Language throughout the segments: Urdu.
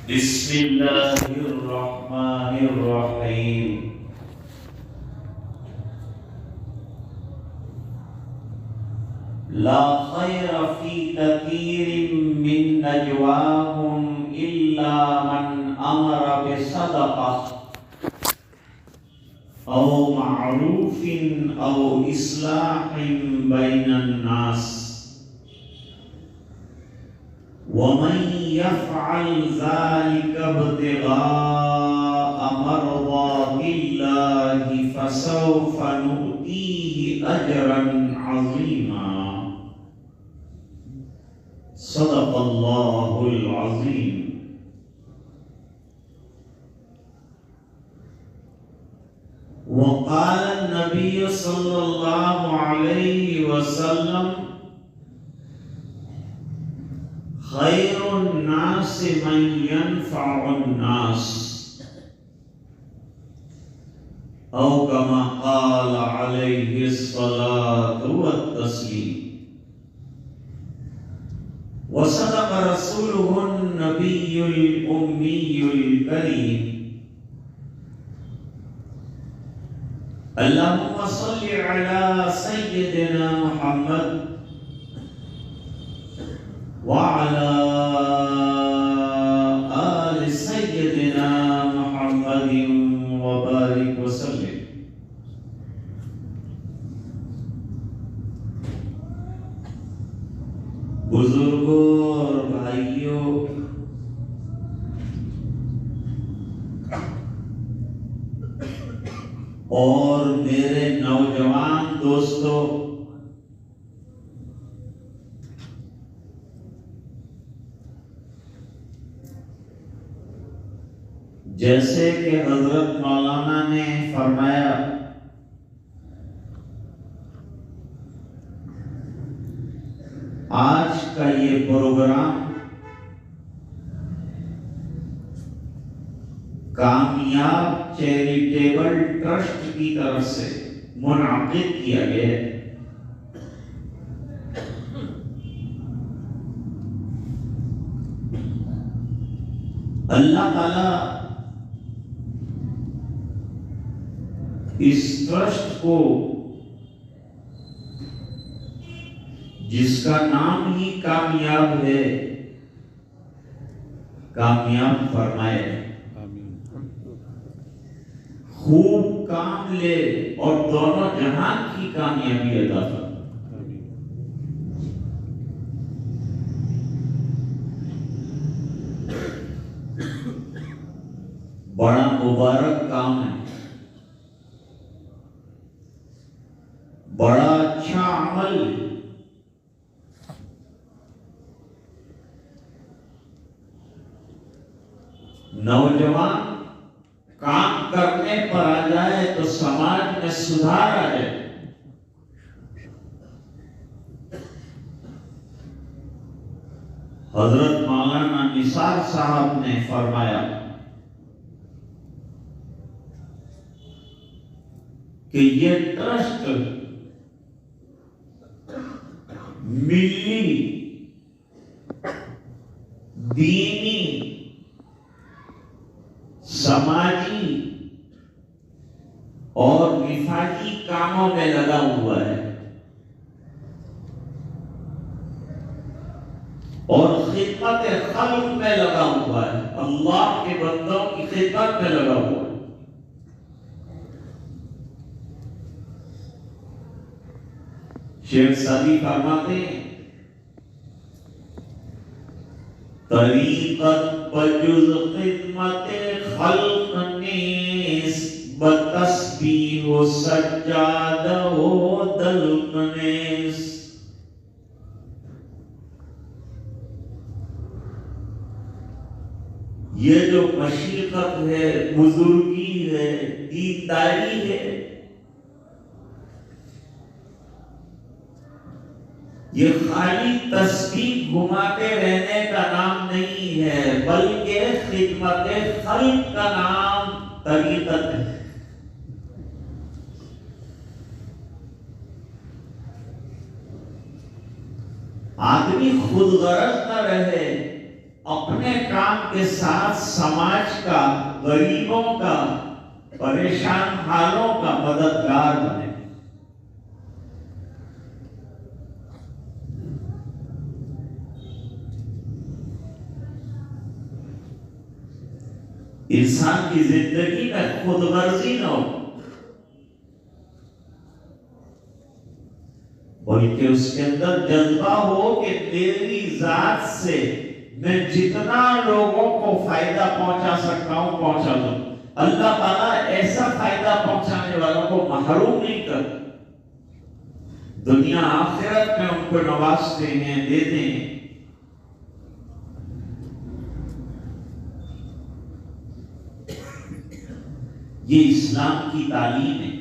بسم الله الرحمن الرحيم لا خير في كثير من نجواهم إلا من أمر بصدقة أو معروف أو إصلاح بين الناس ومن يفعل ذلك ابتغاء مرضات الله فسوف نؤتيه أجرا عظيما صدق الله العظيم. وقال النبي صلى الله عليه وسلم خير الناس من ينفع الناس أو كما قال عليه الصلاة والتسليم. وصدق رسوله النبي الأمي الكريم. اللهم صل على سيدنا محمد وعلى آل سيدنا محمد وبارك وسلم. بزرگوں اور بھائیوں، اور میرے نوجوان دوستوں، جیسے کہ حضرت مولانا نے فرمایا آج کا یہ پروگرام کامیاب چیریٹیبل ٹرسٹ کی طرف سے منعقد کیا گیا ہے۔ اللہ تعالی اس ٹرسٹ کو، جس کا نام ہی کامیاب ہے، کامیاب فرمائے، خوب کام لے اور دونوں جہان کی کامیابی عطا فرمائے۔ بڑا مبارک کام ہے، بڑا اچھا عمل۔ نوجوان کام کرنے پر آ جائے تو سماج میں سدھار آ جائے۔ حضرت مولانا نثار صاحب نے فرمایا کہ یہ ٹرسٹ ملی، دینی، سماجی اور وفاقی کاموں میں لگا ہوا ہے، اور خدمت خلق میں لگا ہوا ہے، اللہ کے بندوں کی خدمت میں لگا ہوا ہے۔ شیخ سعدی فرماتے ہیں طریقت بجز خدمت خلق نیس بتسبیح و سجادہ و دلق نیس۔ یہ جو مشیقت ہے، بزرگی ہے، دینداری ہے، یہ خالی تسبیح گھماتے رہنے کا نام نہیں ہے، بلکہ خدمت خلق کا نام طریقت ہے۔ آدمی خود غرض نہ رہے، اپنے کام کے ساتھ سماج کا، غریبوں کا، پریشان حالوں کا مددگار بنے۔ انسان کی زندگی میں خود غرضی نہ ہو، بلکہ اس کے اندر جذبہ ہو کہ تیری ذات سے میں جتنا لوگوں کو فائدہ پہنچا سکتا ہوں پہنچا دوں۔ اللہ تعالیٰ ایسا فائدہ پہنچانے والوں کو محروم نہیں کرتا، دنیا آخرت میں ان کو نوازتے ہیں، دیتے ہیں۔ یہ اسلام کی تعلیم ہے۔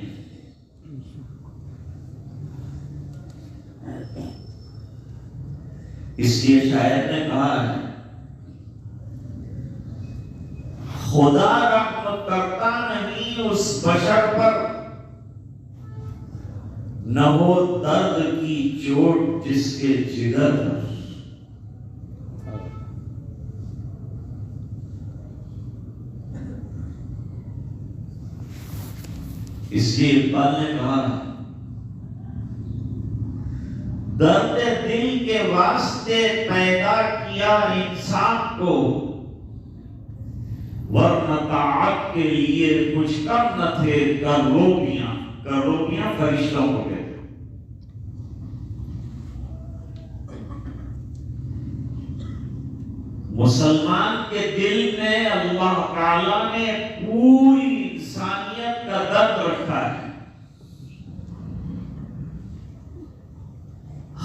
اس لیے شاعر نے کہا ہے، خدا رحمت کرتا نہیں اس بشر پر، نہ ہو درد کی چوٹ جس کے جگر پر۔ اس لیے اقبال نے کہا، درد دل کے واسطے پیدا کیا انسان کو، ورنہ طاعت کے لیے کچھ کم نہ تھے کروبیاں۔ کروبیاں فرشتوں کو کہتے۔ مسلمان کے دل میں اللہ تعالیٰ نے پوری انسانیت کا درد رکھا ہے۔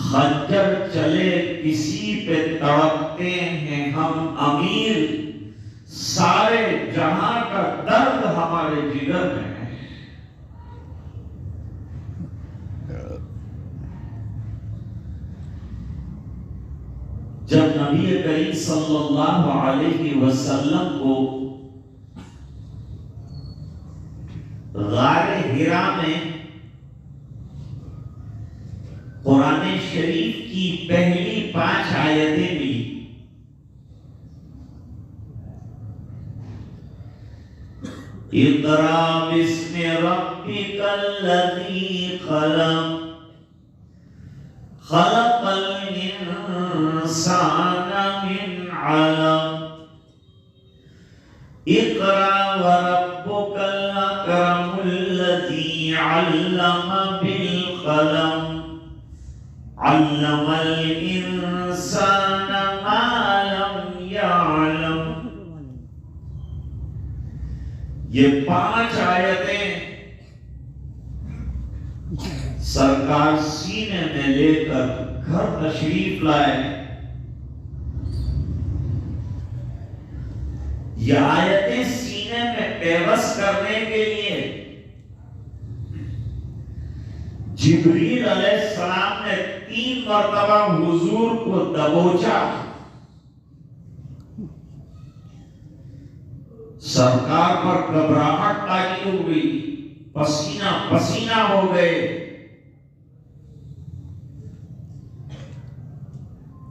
خنجر چلے کسی پہ تڑپتے ہیں ہم امیر، سارے جہاں کا درد ہمارے جگر میں ہے۔ جب نبی کریم صلی اللہ علیہ وسلم کو غار حرا میں قرآن شریف کی پہلی 5 آیتیں ملی، اقرأ باسم ربک الذی خلق، خلق الانسان من علق، اقرأ وربک الاکرم الذی علم بالقلم، علم الانسان ما لم یعلم۔ یہ 5 آیتیں سرکار سینے میں لے کر گھر تشریف لائے۔ یہ آیتیں سینے میں پیوست کرنے کے لیے جبریل علیہ السلام نے 3 مرتبہ حضور کو دبوچا۔ سرکار پر گھبراہٹ تاری ہو گئی، پسینہ پسینہ ہو گئے،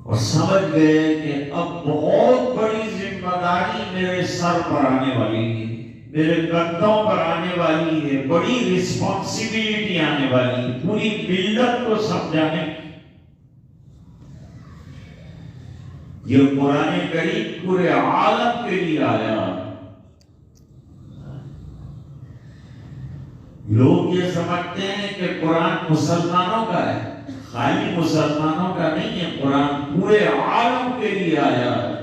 اور سمجھ گئے کہ اب بہت بڑی ذمہ داری میرے سر پر آنے والی ہے، میرے کندھوں پر آنے والی ہے، بڑی رسپانسبلٹی آنے والی ہے، پوری ملت کو سمجھانے کی۔ یہ قرآن کریم پورے عالم کے لیے آیا۔ لوگ یہ سمجھتے ہیں کہ قرآن مسلمانوں کا ہے، خالی مسلمانوں کا نہیں ہے، قرآن پورے عالم کے لیے آیا ہے۔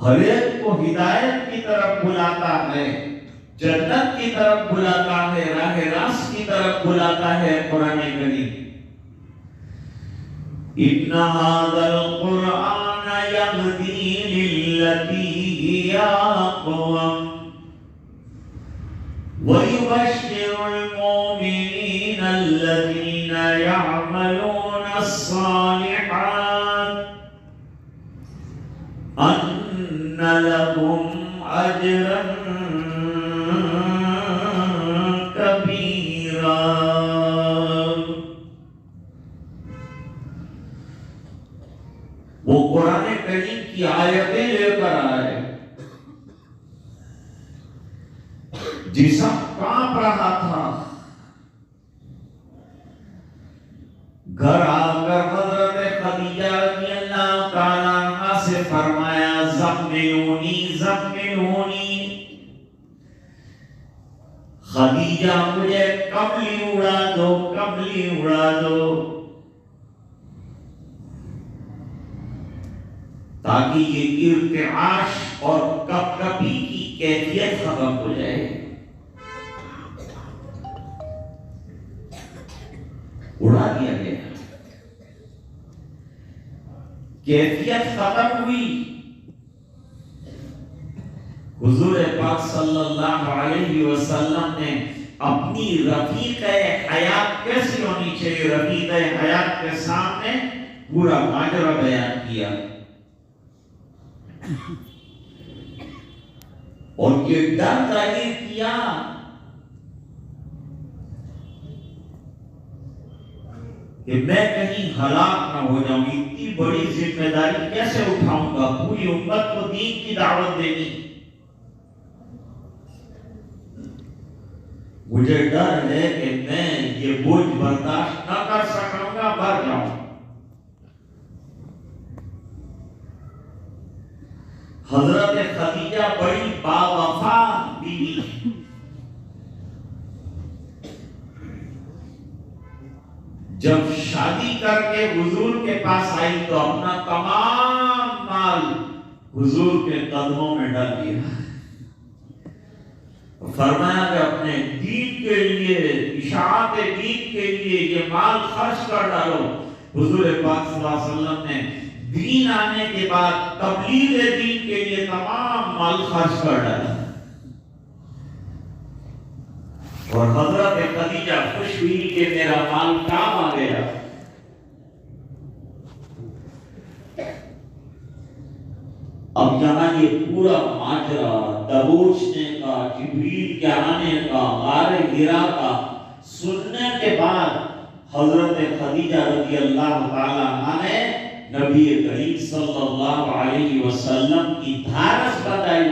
ہر ایک کو ہدایت کی طرف بلاتا ہے، جنت کی طرف بلاتا ہے، راہ راست کی طرف بلاتا ہے قرآن کریم۔ ان هذا القرآن يهدي للتي هي اقوم ويبشر المؤمنين الذين يعملون الصالحات أن لهم أجرا كبيرا۔ وہ قرآن کریم کی آیتیں لے کر آئے، جسم کانپ رہا تھا، گھر آ کر حضرت خدیجہ رضی اللہ تعالیٰ عنہا سے فرمایا زملونی زملونی، خدیجہ مجھے کملی اڑا دو، کملی اڑا دو، تاکہ یہ ارتعاش اور کپ کپی کی کیفیت ختم ہو جائے۔ اڑا دیا گیا، کیفیت ختم ہوئی۔ حضور پاک صلی اللہ علیہ وسلم نے اپنی رفیق حیات کیسی ہونی چاہیے، رفیق حیات کے سامنے پورا ماجرا بیان کیا، اور یہ ڈر ظاہر کیا کہ میں کہیں ہلاک نہ ہو جاؤں، اتنی بڑی ذمہ داری کیسے اٹھاؤں گا، پوری امت کو دین کی دعوت دینی، مجھے ڈر ہے کہ میں یہ بوجھ برداشت نہ کر سکوں گا، مر جاؤں۔ حضرت خدیجہ بڑی باوفا بیوی، جب شادی کر کے حضور کے پاس آئی تو اپنا تمام مال حضور کے قدموں میں ڈال دیا، فرمایا کہ اپنے دین کے لیے، اشاعت دین کے لیے یہ مال خرچ کر ڈالو۔ حضور پاک صلی اللہ علیہ وسلم نے دین آنے کے بعد تبلیغ دین کے لیے تمام مال خرچ کر ڈالا، اور حضرت خدیجہ خوش ہوئی کہ میرا مال کام آ گیا۔ اب یہاں یہ پورا ماجرا دبوچنے کا، جبریل کے آنے کا، غار حرا کا سننے کے بعد حضرت خدیجہ رضی اللہ تعالیٰ عنہ نے نبی کریم صلی اللہ علیہ وسلم کی دھارس بتائی،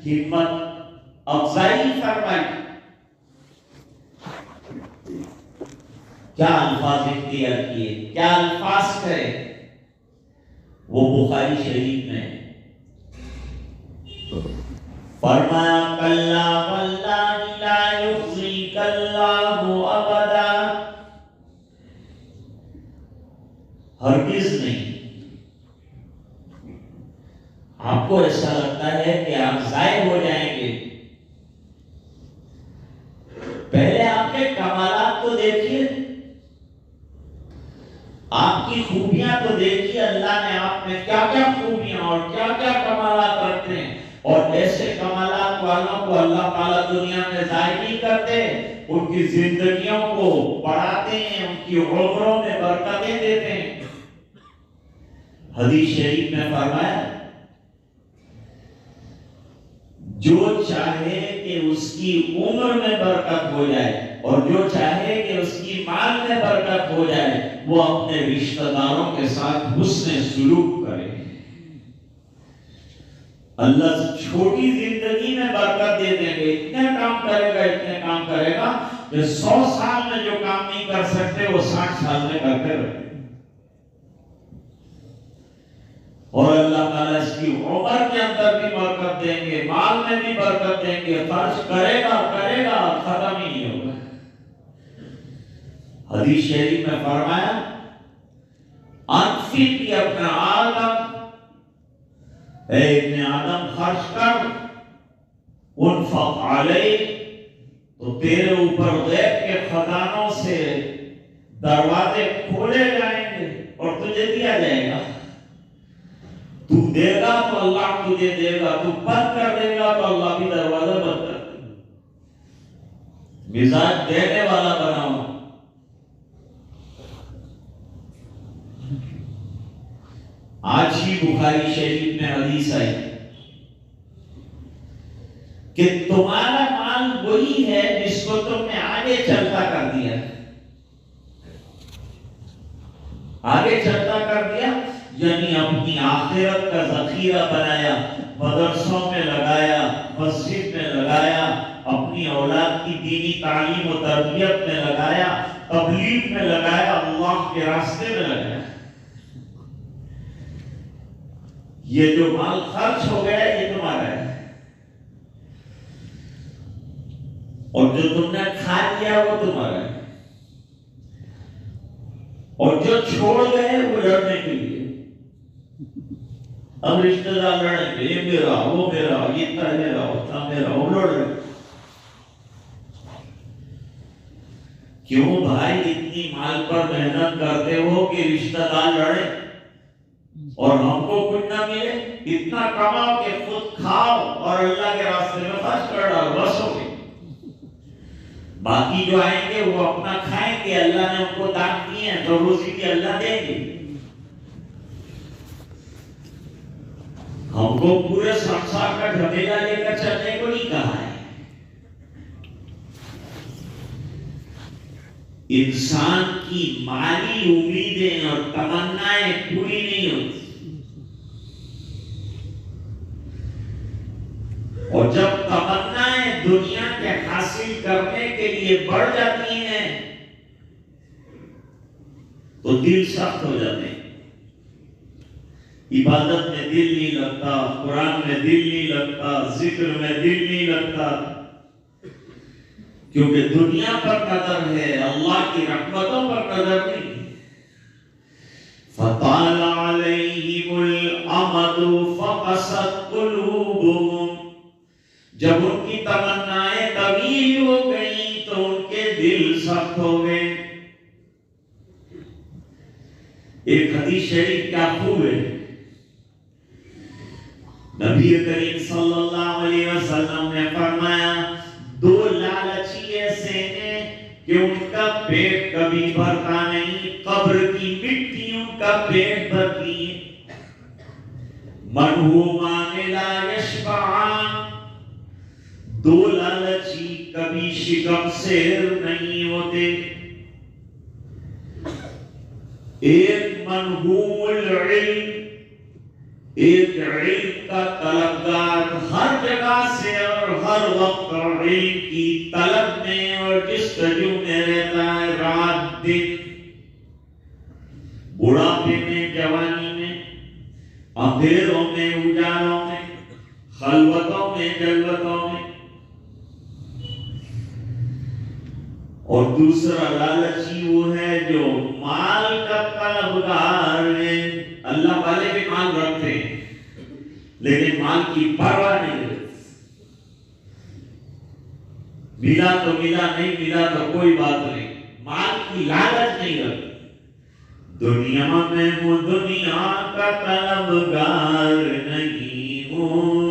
ہمت افزائی فرمائی۔ کیا الفاظ اختیار کیے، کیا الفاظ کرے، وہ بخاری شریف میں فرمایا کلا واللہ لا یخزیک اللہ ابدا، ہرگز نہیں۔ آپ کو ایسا لگتا ہے کہ آپ ضائع ہو جائیں گے، پہلے آپ کے کمالات تو دیکھیے، آپ کی خوبیاں تو دیکھیے، اللہ نے آپ میں کیا کیا خوبیاں اور کیا کیا کمالات رکھتے ہیں، اور ایسے کمالات والوں کو اللہ تعالیٰ دنیا میں ضائع نہیں کرتے، ان کی زندگیوں کو بڑھاتے ہیں، ان کی عمروں میں برکتیں دیتے ہیں۔ حدیث شریف میں فرمایا جو چاہے کہ اس کی عمر میں برکت ہو جائے اور جو چاہے کہ اس کی مال میں برکت ہو جائے، وہ اپنے رشتہ داروں کے ساتھ حسن سلوک کرے۔ اللہ چھوٹی زندگی میں برکت دے دیں گے، اتنے کام کرے گا، اتنے کام کرے گا کہ 100 سال میں جو کام نہیں کر سکتے وہ 60 سال میں کرتے رہتے، اور اللہ تعالیٰ اس کی عمر کے اندر بھی برکت دیں گے، مال میں بھی برکت دیں گے، خرچ کرے گا ختم ہی نہیں ہوگا۔ حدیث شریف میں فرمایا انفق یا ابن آدم، اے ابن آدم خرچ کر، انفق علیہ، تو تیرے اوپر غیب کے خزانوں سے دروازے کھولے جائیں گے اور تجھے دیا جائے گا۔ تو دے گا تو اللہ تجھے دے گا، تو بند کر دے گا تو اللہ بھی دروازہ بند کر دے گا۔ مزاج دینے والا بناؤ۔ آج ہی بخاری شریف میں حدیث آئی کہ تمہارا مال وہی ہے جس کو تم نے آگے چلتا کر دیا، آگے چلتا کر دیا، یعنی اپنی آخرت کا ذخیرہ بنایا، مدرسوں میں لگایا، مسجد میں لگایا، اپنی اولاد کی دینی تعلیم و تربیت میں لگایا، تبلیغ میں لگایا، اللہ کے راستے میں لگایا. یہ جو مال خرچ ہو گیا یہ تمہارا ہے، اور جو تم نے کھا لیا وہ تمہارا ہے، اور جو چھوڑ گئے وہ لڑنے کے لیے. اب رشتہ دار لڑیں گے، یہ میرا، وہ میرا، یہ اتنا میرا، اتنا میرا، وہ لڑ رہے. کیوں بھائی اتنی مال پر محنت کرتے ہو کہ رشتہ دار لڑے اور ہم کو کچھ نہ ملے؟ اتنا کماؤ کہ خود کھاؤ اور اللہ کے راستے میں خرچ کر ڈالو، بس ہو گئی. باقی جو آئیں گے وہ اپنا کھائیں گے، اللہ نے ان کو دان دیے ہیں تو روزی بھی اللہ دیں گے. ہم کو پورے سنسار کا جھمیلا لے کر چلنے کو نہیں کہا ہے. انسان کی مالی امیدیں اور تمنائیں پوری نہیں ہوتی، اور جب تمنائیں دنیا کے حاصل کرنے کے لیے بڑھ جاتی ہیں تو دل سخت ہو جاتے ہیں. عبادت میں دل نہیں لگتا، قرآن میں دل نہیں لگتا، ذکر میں دل نہیں لگتا، کیونکہ دنیا پر نظر ہے، اللہ کی رحمتوں پر نظر نہیں. فَطَالَ عَلَيْهِمُ الْأَمَدُ فَقَسَتْ قُلُوبُهُمْ. جب ان کی تمنائیں طویل ہو گئیں تو ان کے دل سخت ہو گئے. ایک حدیث شریف کیا خوب ہے، نبی کریم صلی اللہ علیہ وسلم نے فرمایا دو لالچی ایسے ہیں کہ ان کا پیٹ کبھی بھرتا نہیں، قبر کی مٹی ان کا پیٹ بھرتی ہے. منہومان لا یشبعان، دو لالچی کبھی شکم سیر نہیں ہوتے. ایک منہوم العلم، ایک علم کا طلبگار، ہر جگہ سے اور ہر وقت علم کی طلب میں اور جستجو میں رہتا ہے رات دن، بڑھاپے میں، جوانی میں، اندھیروں میں، اجالوں میں، خلوتوں میں، جلوتوں میں. اور دوسرا لالچی وہ ہے جو مال کا طلبگار ہے. اللہ والے بھی مال رکھتے ہیں لیکن مال کی پرواہ نہیں رکھتے. ملا تو ملا، نہیں ملا تو کوئی بات نہیں، مال کی لالچ نہیں رکھتے. دنیا میں وہ دنیا کا طلبگار نہیں ہوں،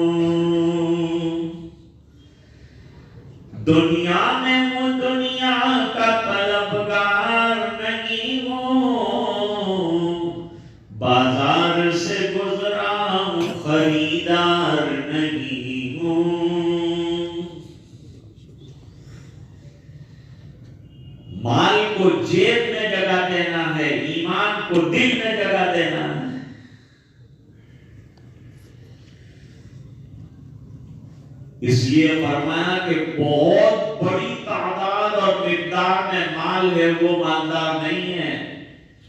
دنیا میں وہ دنیا کا طلبگار نہیں ہوں، بازار سے گزرا ہوں خریدار نہیں ہوں. مال کو جیب میں جگہ دینا ہے، ایمان کو دل میں جگہ دینا ہے. اس لیے فرمایا کہ بہت بڑی تعداد اور مقدار میں مال ہے وہ مالدار نہیں ہے.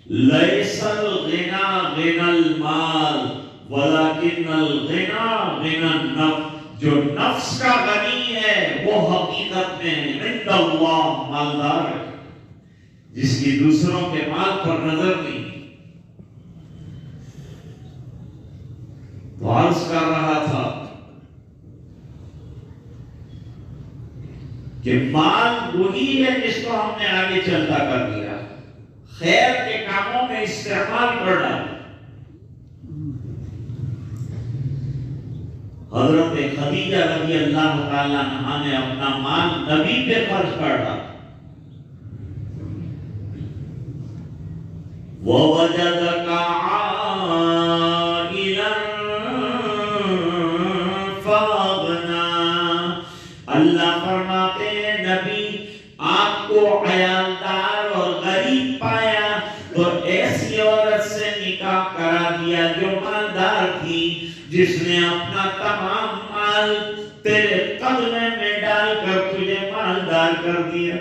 لیس الغنا غنى المال ولكن الغنى غنى النفس. جو نفس کا غنی ہے وہ حقیقت میں عند اللہ مالدار ہے، جس کی دوسروں کے مال پر نظر نہیں. تو عرض کر رہا تھا کہ مال وہی ہے جس کو ہم نے آگے چلتا کر دیا، خیر کے کاموں میں استعمال کرنا. حضرت خدیجہ رضی اللہ تعالی عنہا نے اپنا مال نبی پہ خرچ کر ڈالا. وَوَجَدَكَ عَائِلًا فَأَغْنَىٰ. اللہ فرماتے ہیں نبی آپ کو عیالدار اور غریب پایا تو ایسی عورت سے نکاح کرا دیا جو مالدار تھی، جس نے اپنا تمام مال تیرے قدمے میں ڈال کر تجھے مالدار کر دیا.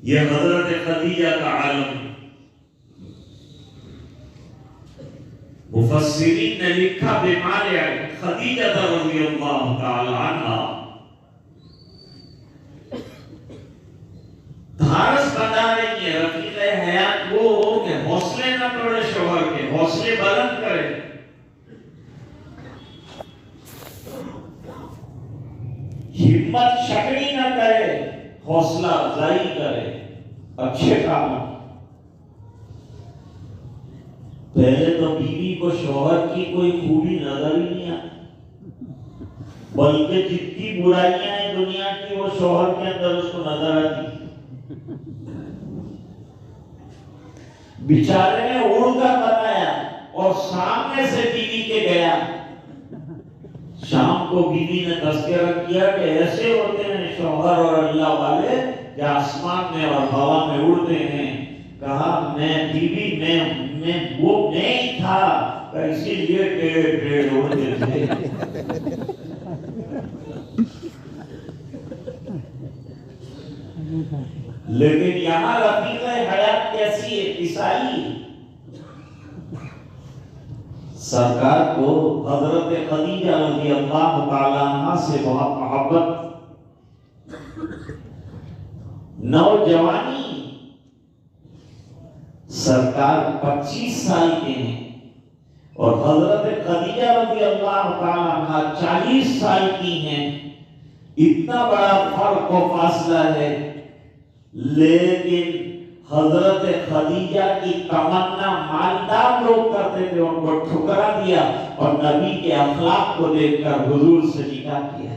یہ حضرت خدیجہ کا عالم. مفسرین نے لکھا بمال خدیجہ رضی اللہ تعالی عنہ دھارس بتا رہی ہے رفیق حیات وہ ہو کہ حوصلے نہ توڑے، شوہر کے حوصلے بلند کرے. ہمت شکنی نہ کرے، حوصلہ افزائی کرے اچھے کاموں. پہلے تو بیوی کو شوہر کی کوئی خوبی نظر ہی نہیں آتی، بلکہ جتنی برائیاں ہیں دنیا کی وہ شوہر کے اندر اس کو نظر آتی. بیچارے نے اڑ کر بتایا اور سامنے سے بیوی کے گیا. شام کو بیوی نے تذکرہ کیا کہ ایسے ہوتے ہیں شوہر اور اللہ والے کہ آسمان میں اور ہوا میں اڑتے ہیں. کہا میں بیوی میں وہ نہیں تھا اسی لیے ٹیڑے ٹیڑے اڑتے تھے. لیکن یہاں رفیق حیات کیسی ہے عیسائی. سرکار کو حضرت خدیجہ رضی اللہ تعالی عنہ سے بہت محبت. نوجوانی سرکار 25 سال کے ہیں اور حضرت خدیجہ رضی اللہ تعالی عنہ 40 سال کی ہیں. اتنا بڑا فرق و فاصلہ ہے، لیکن حضرت خدیجہ کی تمنا مالدار لوگ کرتے تھے، ان کو ٹھکرا دیا اور نبی کے اخلاق کو دیکھ کر حضور سے نکاح کیا.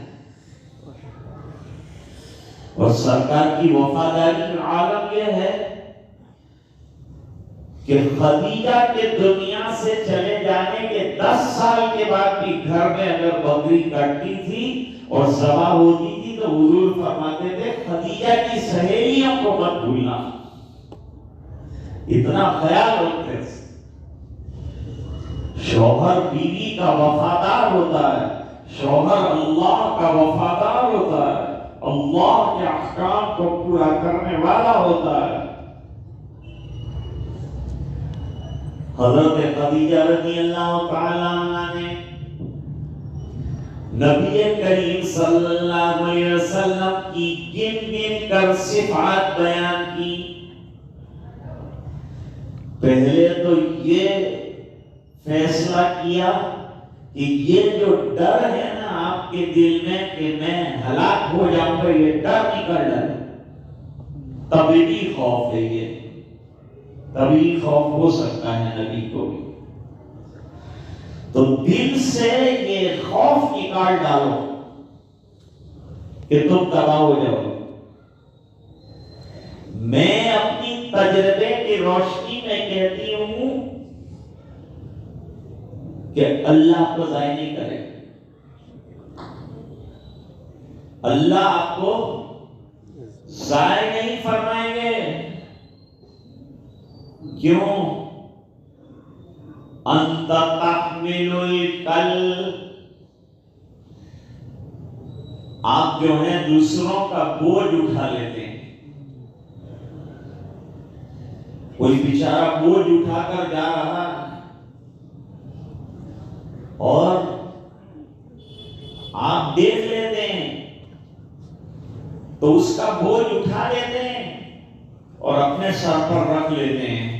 اور سرکار کی وفاداری کا عالم یہ ہے کہ خدیجہ کے دنیا سے چلے جانے کے 10 سال کے بعد بھی گھر میں اگر بکری کٹتی تھی اور ذبح ہوتی تھی تو حضور فرماتے تھے خدیجہ کی سہیلیوں کو مت بھولنا. اتنا خیال رکھتے تھے. شوہر بیوی کا وفادار ہوتا ہے، شوہر اللہ کا وفادار ہوتا ہے، اللہ کے احکام کو پورا کرنے والا ہوتا ہے. حضرت خدیجہ رضی اللہ تعالی عنہ نے نبی کریم صلی اللہ علیہ وسلم کی گن گن کر صفات بیان کی. پہلے تو یہ فیصلہ کیا کہ یہ جو ڈر ہے نا آپ کے دل میں کہ میں ہلاک ہو جاؤں گا، یہ ڈر نکل جائے. طبیعی خوف ہے، یہ طبیعی خوف ہو سکتا ہے نبی کو بھی. تو دل سے یہ خوف نکال ڈالو کہ تم تباہ ہو جاؤ. میں اپنی تجربے کی روشنی میں کہتی ہوں کہ اللہ آپ کو ضائع نہیں کرے. اللہ آپ کو ضائع نہیں فرمائیں گے. کیوں؟ انت تحمل الکل، آپ جو ہیں دوسروں کا بوجھ اٹھا لیتے ہیں. کوئی بیچارہ بوجھ اٹھا کر جا رہا اور آپ دیکھ لیتے ہیں تو اس کا بوجھ اٹھا لیتے ہیں اور اپنے سر پر رکھ لیتے ہیں.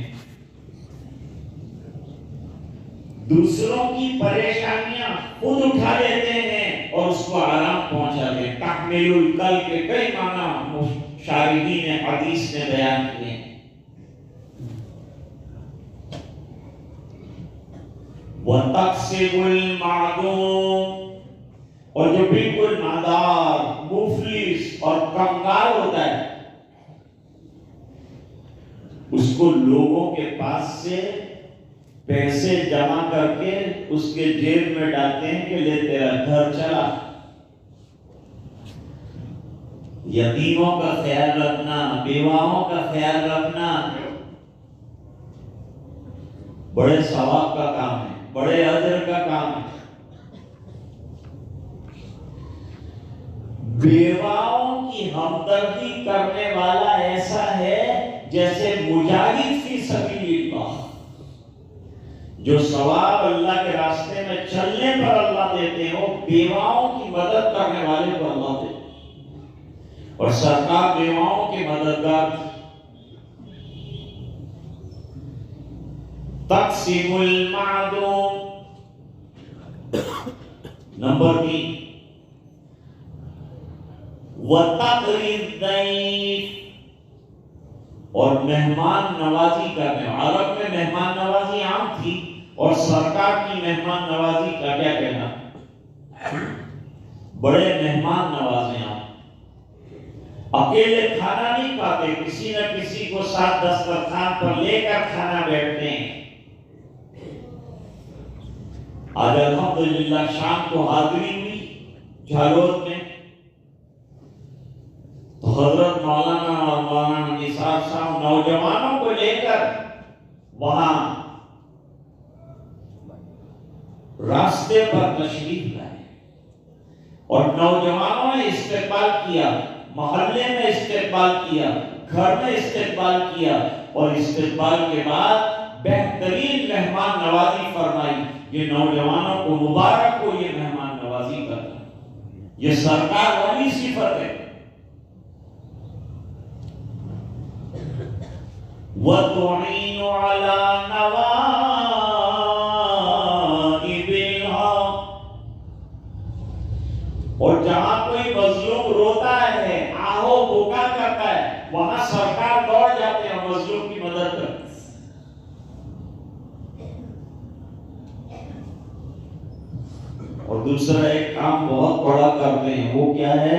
دوسروں کی پریشانیاں خود اٹھا لیتے ہیں اور اس کو آرام پہنچاتے ہیں. تحمل الکل کے کئی معنی شارحین حدیث نے بیان کیے. وَتَقْسِبُ الْمَعْدُومِ، اور جو بالکل نادار، مفلس اور کنگال ہوتا ہے اس کو لوگوں کے پاس سے پیسے جمع کر کے اس کے جیب میں ڈالتے ہیں کہ لے تیرا گھر چلا. یتیموں کا خیال رکھنا، بیواؤں کا خیال رکھنا بڑے ثواب کا کام ہے، بڑے اجر کا کام ہے۔ بیواؤں کی ہمدردی کرنے والا ایسا ہے جیسے مجاہد فی سبیل اللہ، جو ثواب اللہ کے راستے میں چلنے پر اللہ دیتے ہیں، وہ بیواؤں کی مدد کرنے والے کو اللہ دیتے ہیں۔ اور سرکار بیواؤں کے مددگار تقسیم المعدوم۔ نمبر 3 وَتَقْرِي الضَّيْفِ، اور مہمان نوازی کرنے۔ عرب میں مہمان نوازی عام تھی، اور سرکار کی مہمان نوازی کا کیا کہنا، بڑے مہمان نوازے آپ، اکیلے کھانا نہیں کھاتے، کسی نہ کسی کو ساتھ دسترخوان پر لے کر کھانا بیٹھتے ہیں۔ آج الحمدللہ شام کو حاضری ہوئی جھالود میں، تو حضرت مولانا اور مولانا نثار صاحب نوجوانوں کو لے کر وہاں راستے پر تشریف لائے، اور نوجوانوں نے استقبال کیا، محلے میں استقبال کیا، گھر میں استقبال کیا، اور استقبال کے بعد بہترین مہمان نوازی فرمائی۔ یہ نوجوانوں کو مبارک ہو، یہ مہمان نوازی کرنا، یہ سرکار والی صفت ہے۔ وَتُعِينُ عَلَى نَوَائِبِ الْحَقِّ، اور جہاں کوئی مظلوم روتا ہے، آہو بکا کرتا ہے، وہاں سرکار دوڑ جاتے ہیں، مظلوم کی مدد کرتے ہیں۔ اور دوسرا ایک کام بہت بڑا کرتے ہیں، وہ کیا ہے،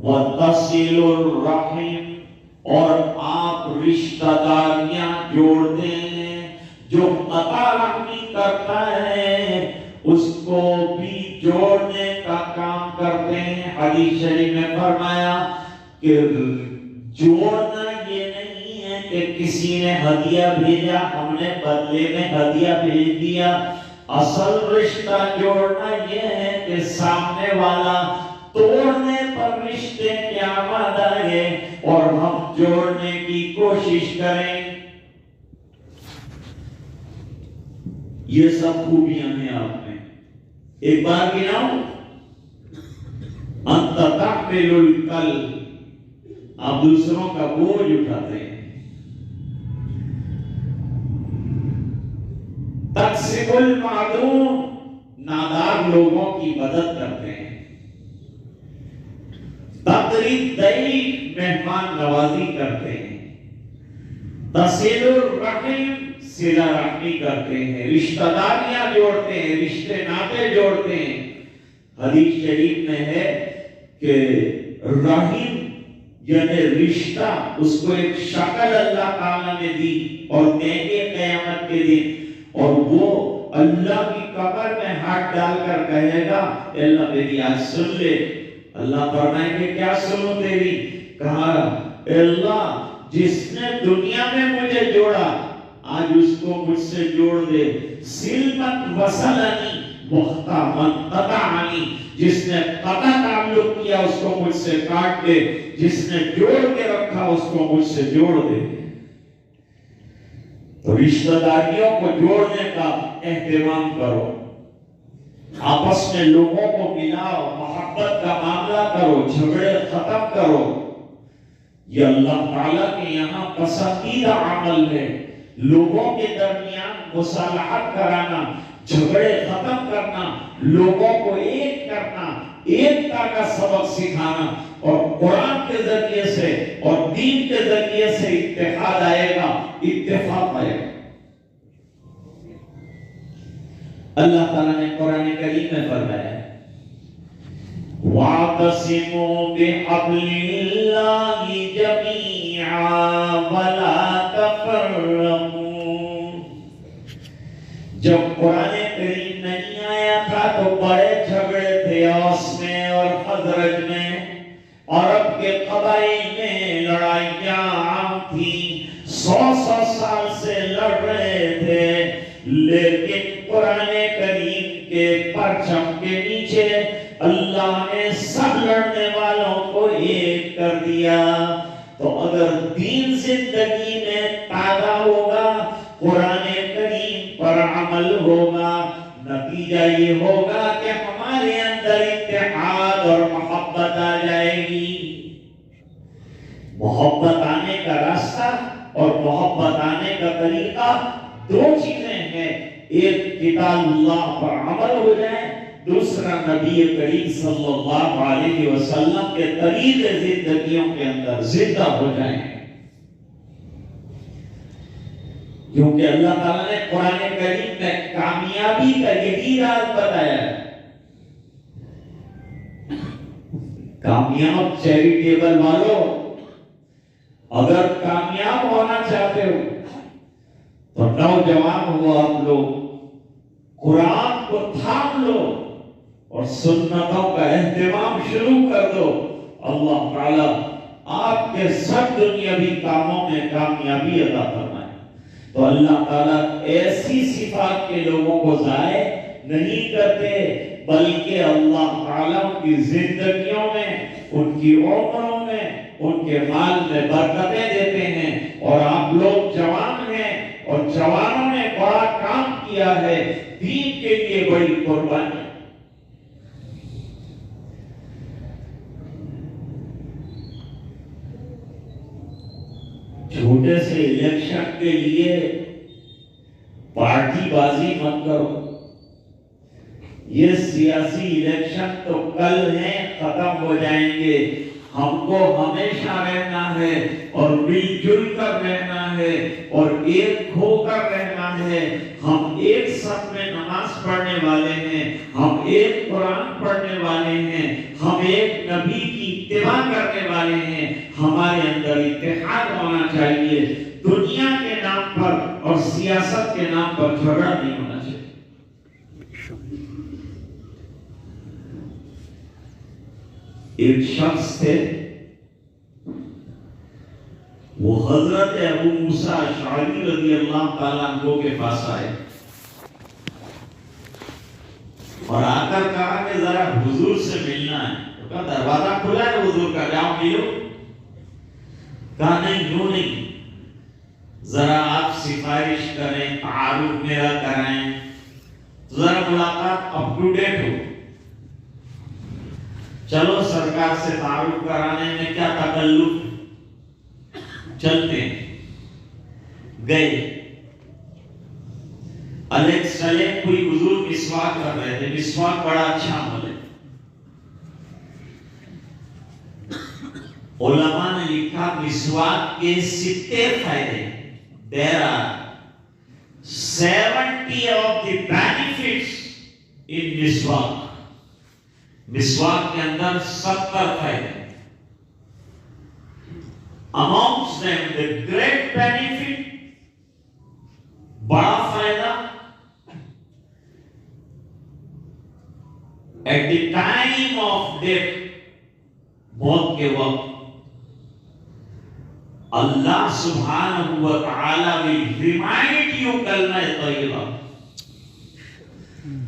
وَتَصِلُ الرَّحِمِ، اور آپ رشتہ داریاں جوڑتے ہیں۔ جو قطع رحمی کرتا ہے اس کو بھی جوڑنے کا کام کرتے ہیں۔ حدیث شریف میں فرمایا کہ جوڑنا یہ نہیں ہے کہ کسی نے ہدیہ بھیجا، ہم نے بدلے میں ہدیہ بھیج دیا۔ اصل رشتہ جوڑنا یہ ہے کہ سامنے والا توڑنے پر رشتے قیامت آئے اور ہم جوڑنے کی کوشش کریں۔ یہ سب خوبیاں ہیں آپ میں، ایک بار گناؤں، انت تحمل الکل، آپ دوسروں کا بوجھ اٹھاتے ہیں۔ تقسیم المعدوم، نادار لوگوں کی مدد کرتے ہیں۔ تقریب دئی، مہمان نوازی کرتے ہیں۔ تصل الرحم، صلہ رحمی کرتے ہیں، رشتہ داریاں جوڑتے ہیں، رشتے ناطے جوڑتے ہیں۔ حدیث شریف میں ہے کہ رحم یعنی رشتہ، اس کو ایک شکل اللہ تعالیٰ نے دی اور دیں گے قیامت کے دن، اور وہ اللہ کی قبر میں ہاتھ ڈال کر کہے گا اے اللہ میری آج سن لے۔ اللہ فرمائیں گے کیا سنو تیری؟ کہا اے اللہ جس نے دنیا میں مجھے جوڑا آج اس کو مجھ سے جوڑ دے۔ سلمت وصلنی مختا من قطعنی، جس نے قطع تعلق کیا اس کو مجھ سے کاٹ دے، جس نے جوڑ کے رکھا اس کو مجھ سے جوڑ دے۔ تو رشتہ داریوں کو جوڑنے کا اہتمام کرو، آپس میں لوگوں کو ملاؤ، محبت کا معاملہ کرو، جھگڑے ختم کرو۔ یہ اللہ تعالیٰ کے یہاں پسندیدہ عمل ہے، لوگوں کے درمیان مصالحت کرانا، جھگڑے ختم کرنا، لوگوں کو ایک کرنا، ایکتا کا سبق سکھانا، اور قرآن کے ذریعے سے اور دین کے ذریعے سے اتحاد آئے گا، اتفاق آئے گا۔ اللہ تعالیٰ نے قرآن کریم میں فرمایا وَاعْتَصِمُوا بِحَبْلِ اللَّهِ جَمِيعًا وَلَا تَفَرَّقُوا۔ جب قرآن کریم نہیں آیا تھا تو بڑے جھگڑے تھے اوس میں اور خزرج میں، عرب کے 100 سال سے لڑ رہے تھے، لیکن قرآن کریم کے پرچم کے نیچے اللہ نے سب لڑنے والوں کو ایک کر دیا۔ تو اگر دین زندگی میں تازہ ہوگا، قرآن کریم پر عمل ہوگا، نتیجہ یہ ہوگا کہ ہمارے اندر اتحاد اور محبت آ جائے گی۔ محبت آنے کا راستہ اور محبت آنے کا طریقہ دو چیزیں ہیں، ایک کتاب اللہ پر عمل ہو جائے، دوسرا نبی کریم صلی اللہ علیہ وسلم کے طریقے زندگیوں کے اندر زندہ ہو جائیں۔ کیونکہ اللہ تعالیٰ نے قرآن کریم میں کامیابی کا یہی راز بتایا ہے۔ کامیاب چیریٹیبل والوں، اگر کامیاب ہونا چاہتے ہو تو نوجوان ہو آپ لوگ، قرآن کو تھام لو اور سنتوں کا اہتمام شروع کر دو۔ اللہ تعالیٰ آپ کے سب دنیاوی کاموں میں کامیابی عطا فرمائے۔ تو اللہ تعالیٰ ایسی صفات کے لوگوں کو ضائع نہیں کرتے، بلکہ اللہ تعالیٰ کی زندگیوں میں، ان کی عمروں میں، ان کے مال میں برکتیں دیتے ہیں۔ اور آپ لوگ جوان ہیں اور جوانوں نے بڑا کام کیا ہے، دین کے لیے بڑی قربانی۔ چھوٹے سے الیکشن کے لیے پارٹی بازی مت کرو۔ یہ سیاسی الیکشن تو کل ہیں، ختم ہو جائیں گے۔ ہم کو ہمیشہ رہنا ہے اور مل جل کر رہنا ہے اور ایک ہو کر رہنا ہے۔ ہم ایک صف میں نماز پڑھنے والے ہیں، ہم ایک قرآن پڑھنے والے ہیں، ہم ایک نبی کی اتباع کرنے والے ہیں۔ ہمارے اندر اتحاد ہونا چاہیے، دنیا کے نام پر اور سیاست کے نام پر جھگڑا نہیں ہونا چاہیے۔ ایک شخص تھے، وہ حضرت ابو موسیٰ اشعری رضی اللہ تعالیٰ عنہ کے پاس آئے اور آ کر کہا کہ ذرا حضور سے ملنا ہے۔ تو کہا دروازہ کھلا ہے حضور کا، جاؤ ملو۔ کہا نہیں، یوں نہیں، ذرا آپ سفارش کریں، تعارف میرا کرائیں، ذرا ملاقات اپ ٹو ڈیٹ ہو۔ چلو سرکار سے تعارف کرانے میں کیا تکلف، چلتے گئے۔ الیکس چلے، کوئی حضور مسواک کر رہے تھے، مسواک بڑا اچھا عمل ہے۔ علماء نے لکھا مسواک کے 70 فائدے، there are 70 of the benefits in مسواک۔ مسواک کے اندر 70 فائدے۔ Amongst them the great benefit، بڑا فائدہ، at the time of death، موت کے وقت اللہ سبحانہ و تعالی will remind you کلمہ طیبہ،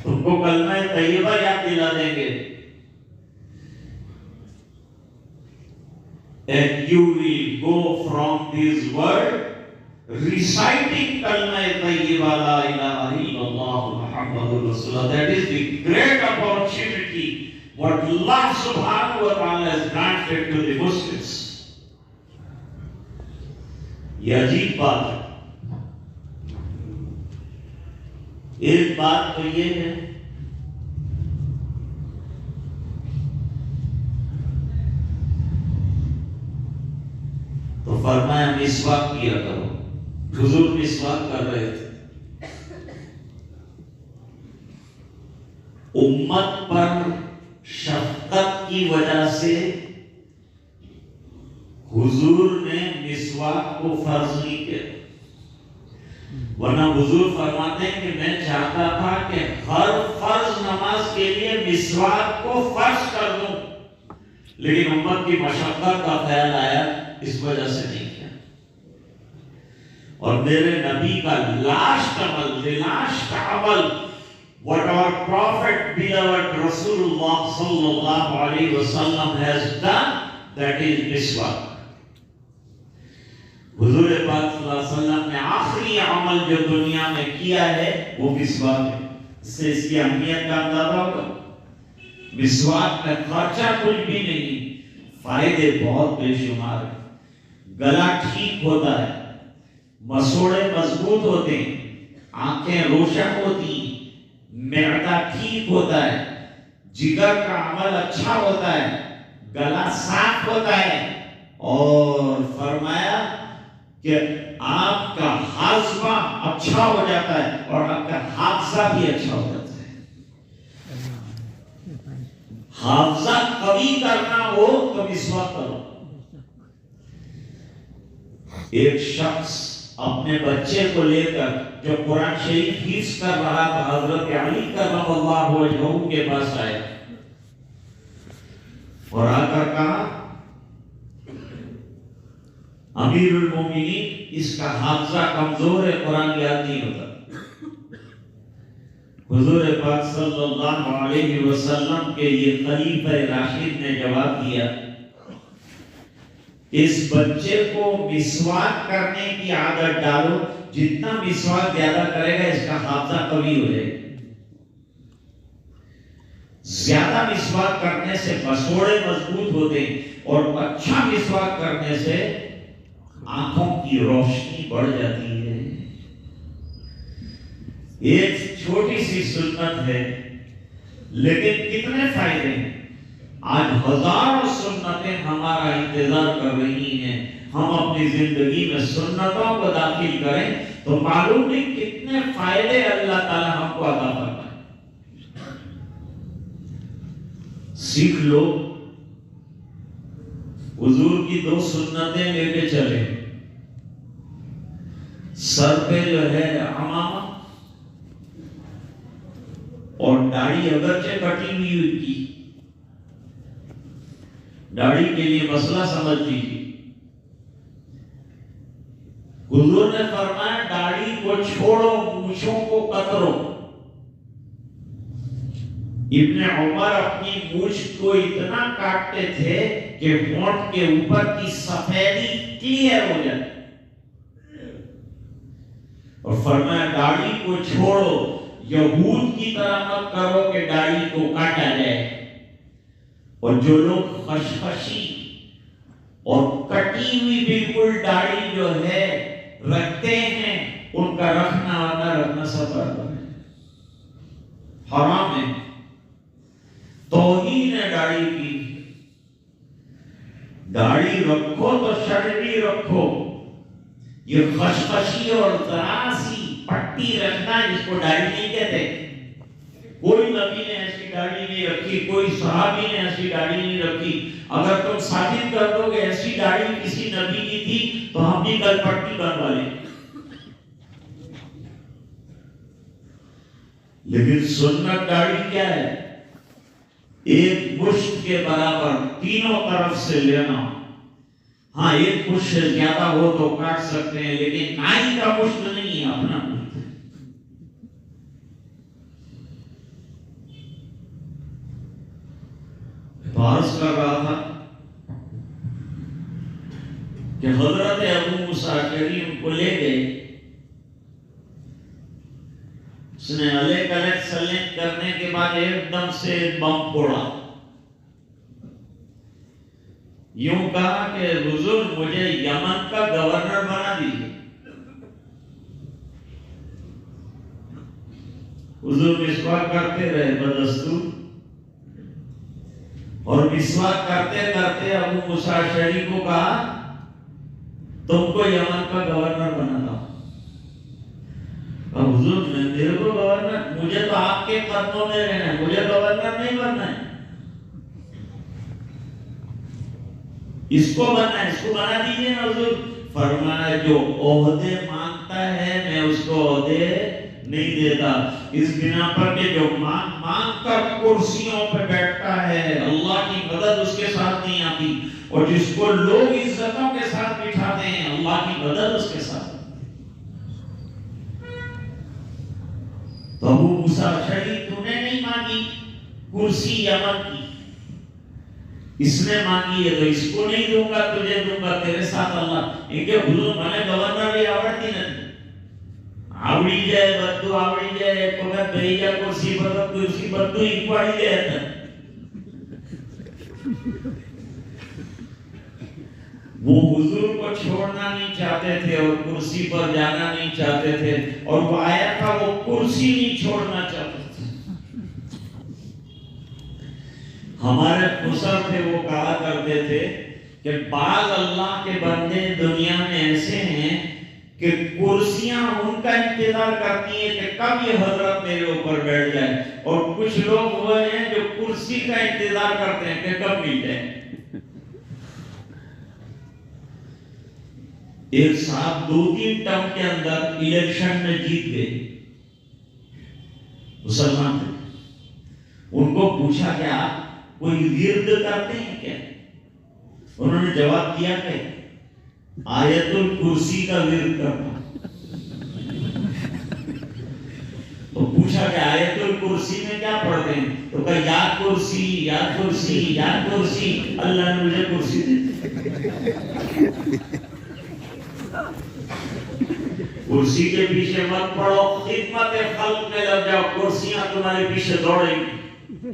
تم کو کلمہ طیبہ یاد دلا دیں گے، and you will go from this world reciting kalma tayyiba la ilaha illallah muhammadur rasulullah. That is the great opportunity what Allah subhanahu wa ta'ala has granted to the Muslims. یہ عجیب بات ہے۔ ایک بات تو یہ ہے تو فرمایا مسواک کیا کرو۔ حضور مسواک کر رہے تھے۔ امت پر شفقت کی وجہ سے حضور نے مسواک کو فرض نہیں کیا، ورنہ حضور فرماتے ہیں کہ میں چاہتا تھا کہ ہر فرض نماز کے لیے مسواک کو فرض کر دوں، لیکن امت کی مشقت کا خیال آیا، اس وجہ سے نہیں کیا۔ اور میرے نبی کا لاسٹ عمل, the last عمل, what our Prophet, beloved Rasulullah sallallahu alaihi wasallam has done, that is miswak. حضور پاک صلی اللہ علیہ وسلم نے آخری عمل جو دنیا میں کیا ہے وہ مسواک ہے. اس سے اس کی اہمیت کا اندازہ ہوگا. مسواک کا خرچہ کچھ بھی نہیں, فائدے بہت بے شمار ہیں. گلا ٹھیک ہوتا ہے, مسوڑے مضبوط ہوتے ہیں, آنکھیں روشن ہوتی ہیں, معدہ ٹھیک ہوتا ہے, جگر کا عمل اچھا ہوتا ہے, گلا صاف ہوتا ہے, اور فرمایا کہ آپ کا ہاضمہ اچھا ہو جاتا ہے اور آپ کا حافظہ بھی اچھا ہو جاتا ہے. حافظہ قوی کرنا ہو تو مسواک کرو. ایک شخص اپنے بچے کو لے کر جو قرآن شریف حفظ کر رہا تھا, حضرت علی کرم اللہ وجہہ کے پاس آیا اور آ کر کہا, امیر المومنین, اس کا حافظہ کمزور ہے, قرآن یاد نہیں ہوتا. حضور پاک صلی اللہ علیہ وسلم کے یہ خلیفہ راشد نے جواب دیا, اس بچے کو مسواک کرنے کی عادت ڈالو, جتنا مسواک زیادہ کرے گا اس کا حافظہ قوی ہو جائے گا. زیادہ مسواک کرنے سے مسوڑے مضبوط ہوتے ہیں اور اچھا مسواک کرنے سے آنکھوں کی روشنی بڑھ جاتی ہے. ایک چھوٹی سی سنت ہے لیکن کتنے فائدے ہیں. آج ہزاروں سنتیں ہمارا انتظار کر رہی ہیں. ہم اپنی زندگی میں سنتوں کو داخل کریں تو معلوم نہیں کتنے فائدے اللہ تعالی ہم کو عطا کرتا ہے. سیکھ لو. حضور کی 2 سنتیں لے کے چلے. سر پہ جو ہے عمامہ اور داڑھی اگرچہ کٹی ہوئی کی, داڑھی کے لیے مسئلہ سمجھ لیجیے. حضور نے فرمایا داڑھی کو چھوڑو, مونچھوں کو کترو. ابن عمر اپنی مونچھ کو اتنا کاٹتے تھے کہ ہونٹ کے اوپر کی سفیدی کلیئر ہو جائے, اور فرمایا داڑھی کو چھوڑو, یہود کی طرح مت کرو کہ داڑھی کو کاٹا جائے. اور جو لوگ خشخشی اور کٹی ہوئی بالکل داڑھی جو ہے رکھتے ہیں, ان کا رکھنا اور نہ رکھنا سب برابر ہے, حرام ہے. توہین ہے داڑھی کی. داڑھی رکھو تو شرعی رکھو. یہ خشخشی اور ذرا سی پٹی رکھنا جس کو داڑھی نہیں کہتے. کوئی نبی نے ایسی داڑھی نہیں رکھی, کوئی صحابی نے ایسی داڑھی نہیں رکھی. اگر تم ثابت کر دو کہ ایسی داڑھی کسی نبی کی تھی تو ہم بھی کل پٹی بنوا لیں. لیکن سنت داڑھی کیا ہے؟ ایک مشت کے برابر تینوں طرف سے لینا. ہاں ایک مشت سے زیادہ ہو تو کاٹ سکتے ہیں, لیکن نائی کا مشت نہیں ہے, اپنا مشت. عرض کر رہا تھا کہ حضرت ابو موسیٰ کریم کو لے گئے. اس نے علیہ السلام کرنے کے بعد ایک دم سے بم پھوڑا. یوں کہا کہ حضور مجھے یمن کا گورنر بنا دیجیے. حضور مسواک کرتے رہے بدستور, اور مسواک کرتے کرتے ابو موسیٰ اشعری کو کہا تم کو یمن کا گورنر بنانا. حضور میرے کو گورنر, مجھے تو آپ کے قدموں میں رہنا ہے, مجھے گورنر نہیں بننا ہے. اس کو بننا ہے, اس کو بنا دیجیے نا حضور. فرمایا جو عہدے مانگتا ہے میں اس کو عہدے نہیں دیتا. اس بنا پر کہ جو مانگ کر کرسیوں پہ بیٹھتا ہے اللہ کی مدد اس کے ساتھ نہیں آتی, اور جس کو لوگ عزتوں کے ساتھ بٹھاتے ہیں اللہ کی مدد اس کے ساتھ. تو ابو موسیٰ اشعری تو نے نہیں مانگی کرسی یمن کی، اس نے مانگی ہے تو اس کو نہیں دوں گا، تجھے دوں گا، تیرے ساتھ اللہ. ان کے حضور مانے گورنر آوڑتی نہیں، آوڑی جائے بدو آوڑی جائے کوگت بھئیجا کرسی بدو ایکواڑی جائے تھا. وہ حضور کو چھوڑنا نہیں چاہتے تھے اور کرسی پر جانا نہیں چاہتے تھے، اور وہ آیا تھا وہ کرسی نہیں چھوڑنا چاہتے تھے. ہمارے خسر تھے وہ کہا کرتے تھے کہ بعض اللہ کے بندے دنیا میں ایسے ہیں کہ کرسیاں ان کا انتظار کرتی ہیں کہ کب یہ حضرت میرے اوپر بیٹھ جائے، اور کچھ لوگ وہ ہیں جو کرسی کا انتظار کرتے ہیں کہ کب مل جائے. ایک صاحب 2-3 ٹرم کے اندر الیکشن میں جیت گئے، مسلمان تھے. ان کو پوچھا کہ آپ کوئی ورد کرتے ہیں کیا؟ انہوں نے جواب دیا کہ آیت الکرسی کا ورد کرتا. تو پوچھا کہ آیت الکرسی میں کیا پڑھتے ہیں؟ تو کہا یا کرسی یا کرسی یا کرسی، اللہ نے مجھے کرسی دی. کرسی کے پیچھے مت پڑھو، خدمت خلق میں لگ جاؤ، کرسیاں تمہارے پیچھے دوڑیں گی.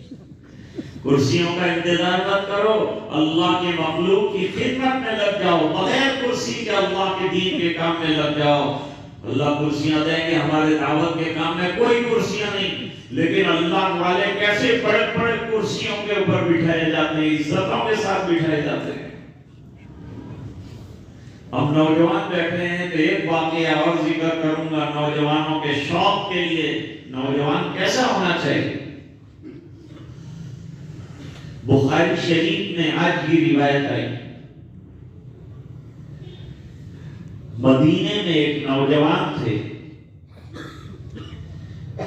کرسیوں کا انتظار مت کرو، اللہ کے مخلوق کی خدمت میں لگ جاؤ، بغیر کرسی کے اللہ کے دین کے کام میں لگ جاؤ. اللہ کرسیاں دیں گے، ہمارے دعوت کے کام میں کوئی کرسیاں نہیں، لیکن اللہ والے کیسے بڑے بڑے کرسیوں کے اوپر بٹھائے جاتے ہیں، عزتوں کے ساتھ بٹھائے جاتے ہیں. ہم نوجوان بیٹھے ہیں تو ایک واقعہ اور ذکر کروں گا نوجوانوں کے شوق کے لیے. نوجوان کیسا ہونا چاہیے؟ بخاری شریف میں آج کی روایت آئی، مدینے میں ایک نوجوان تھے،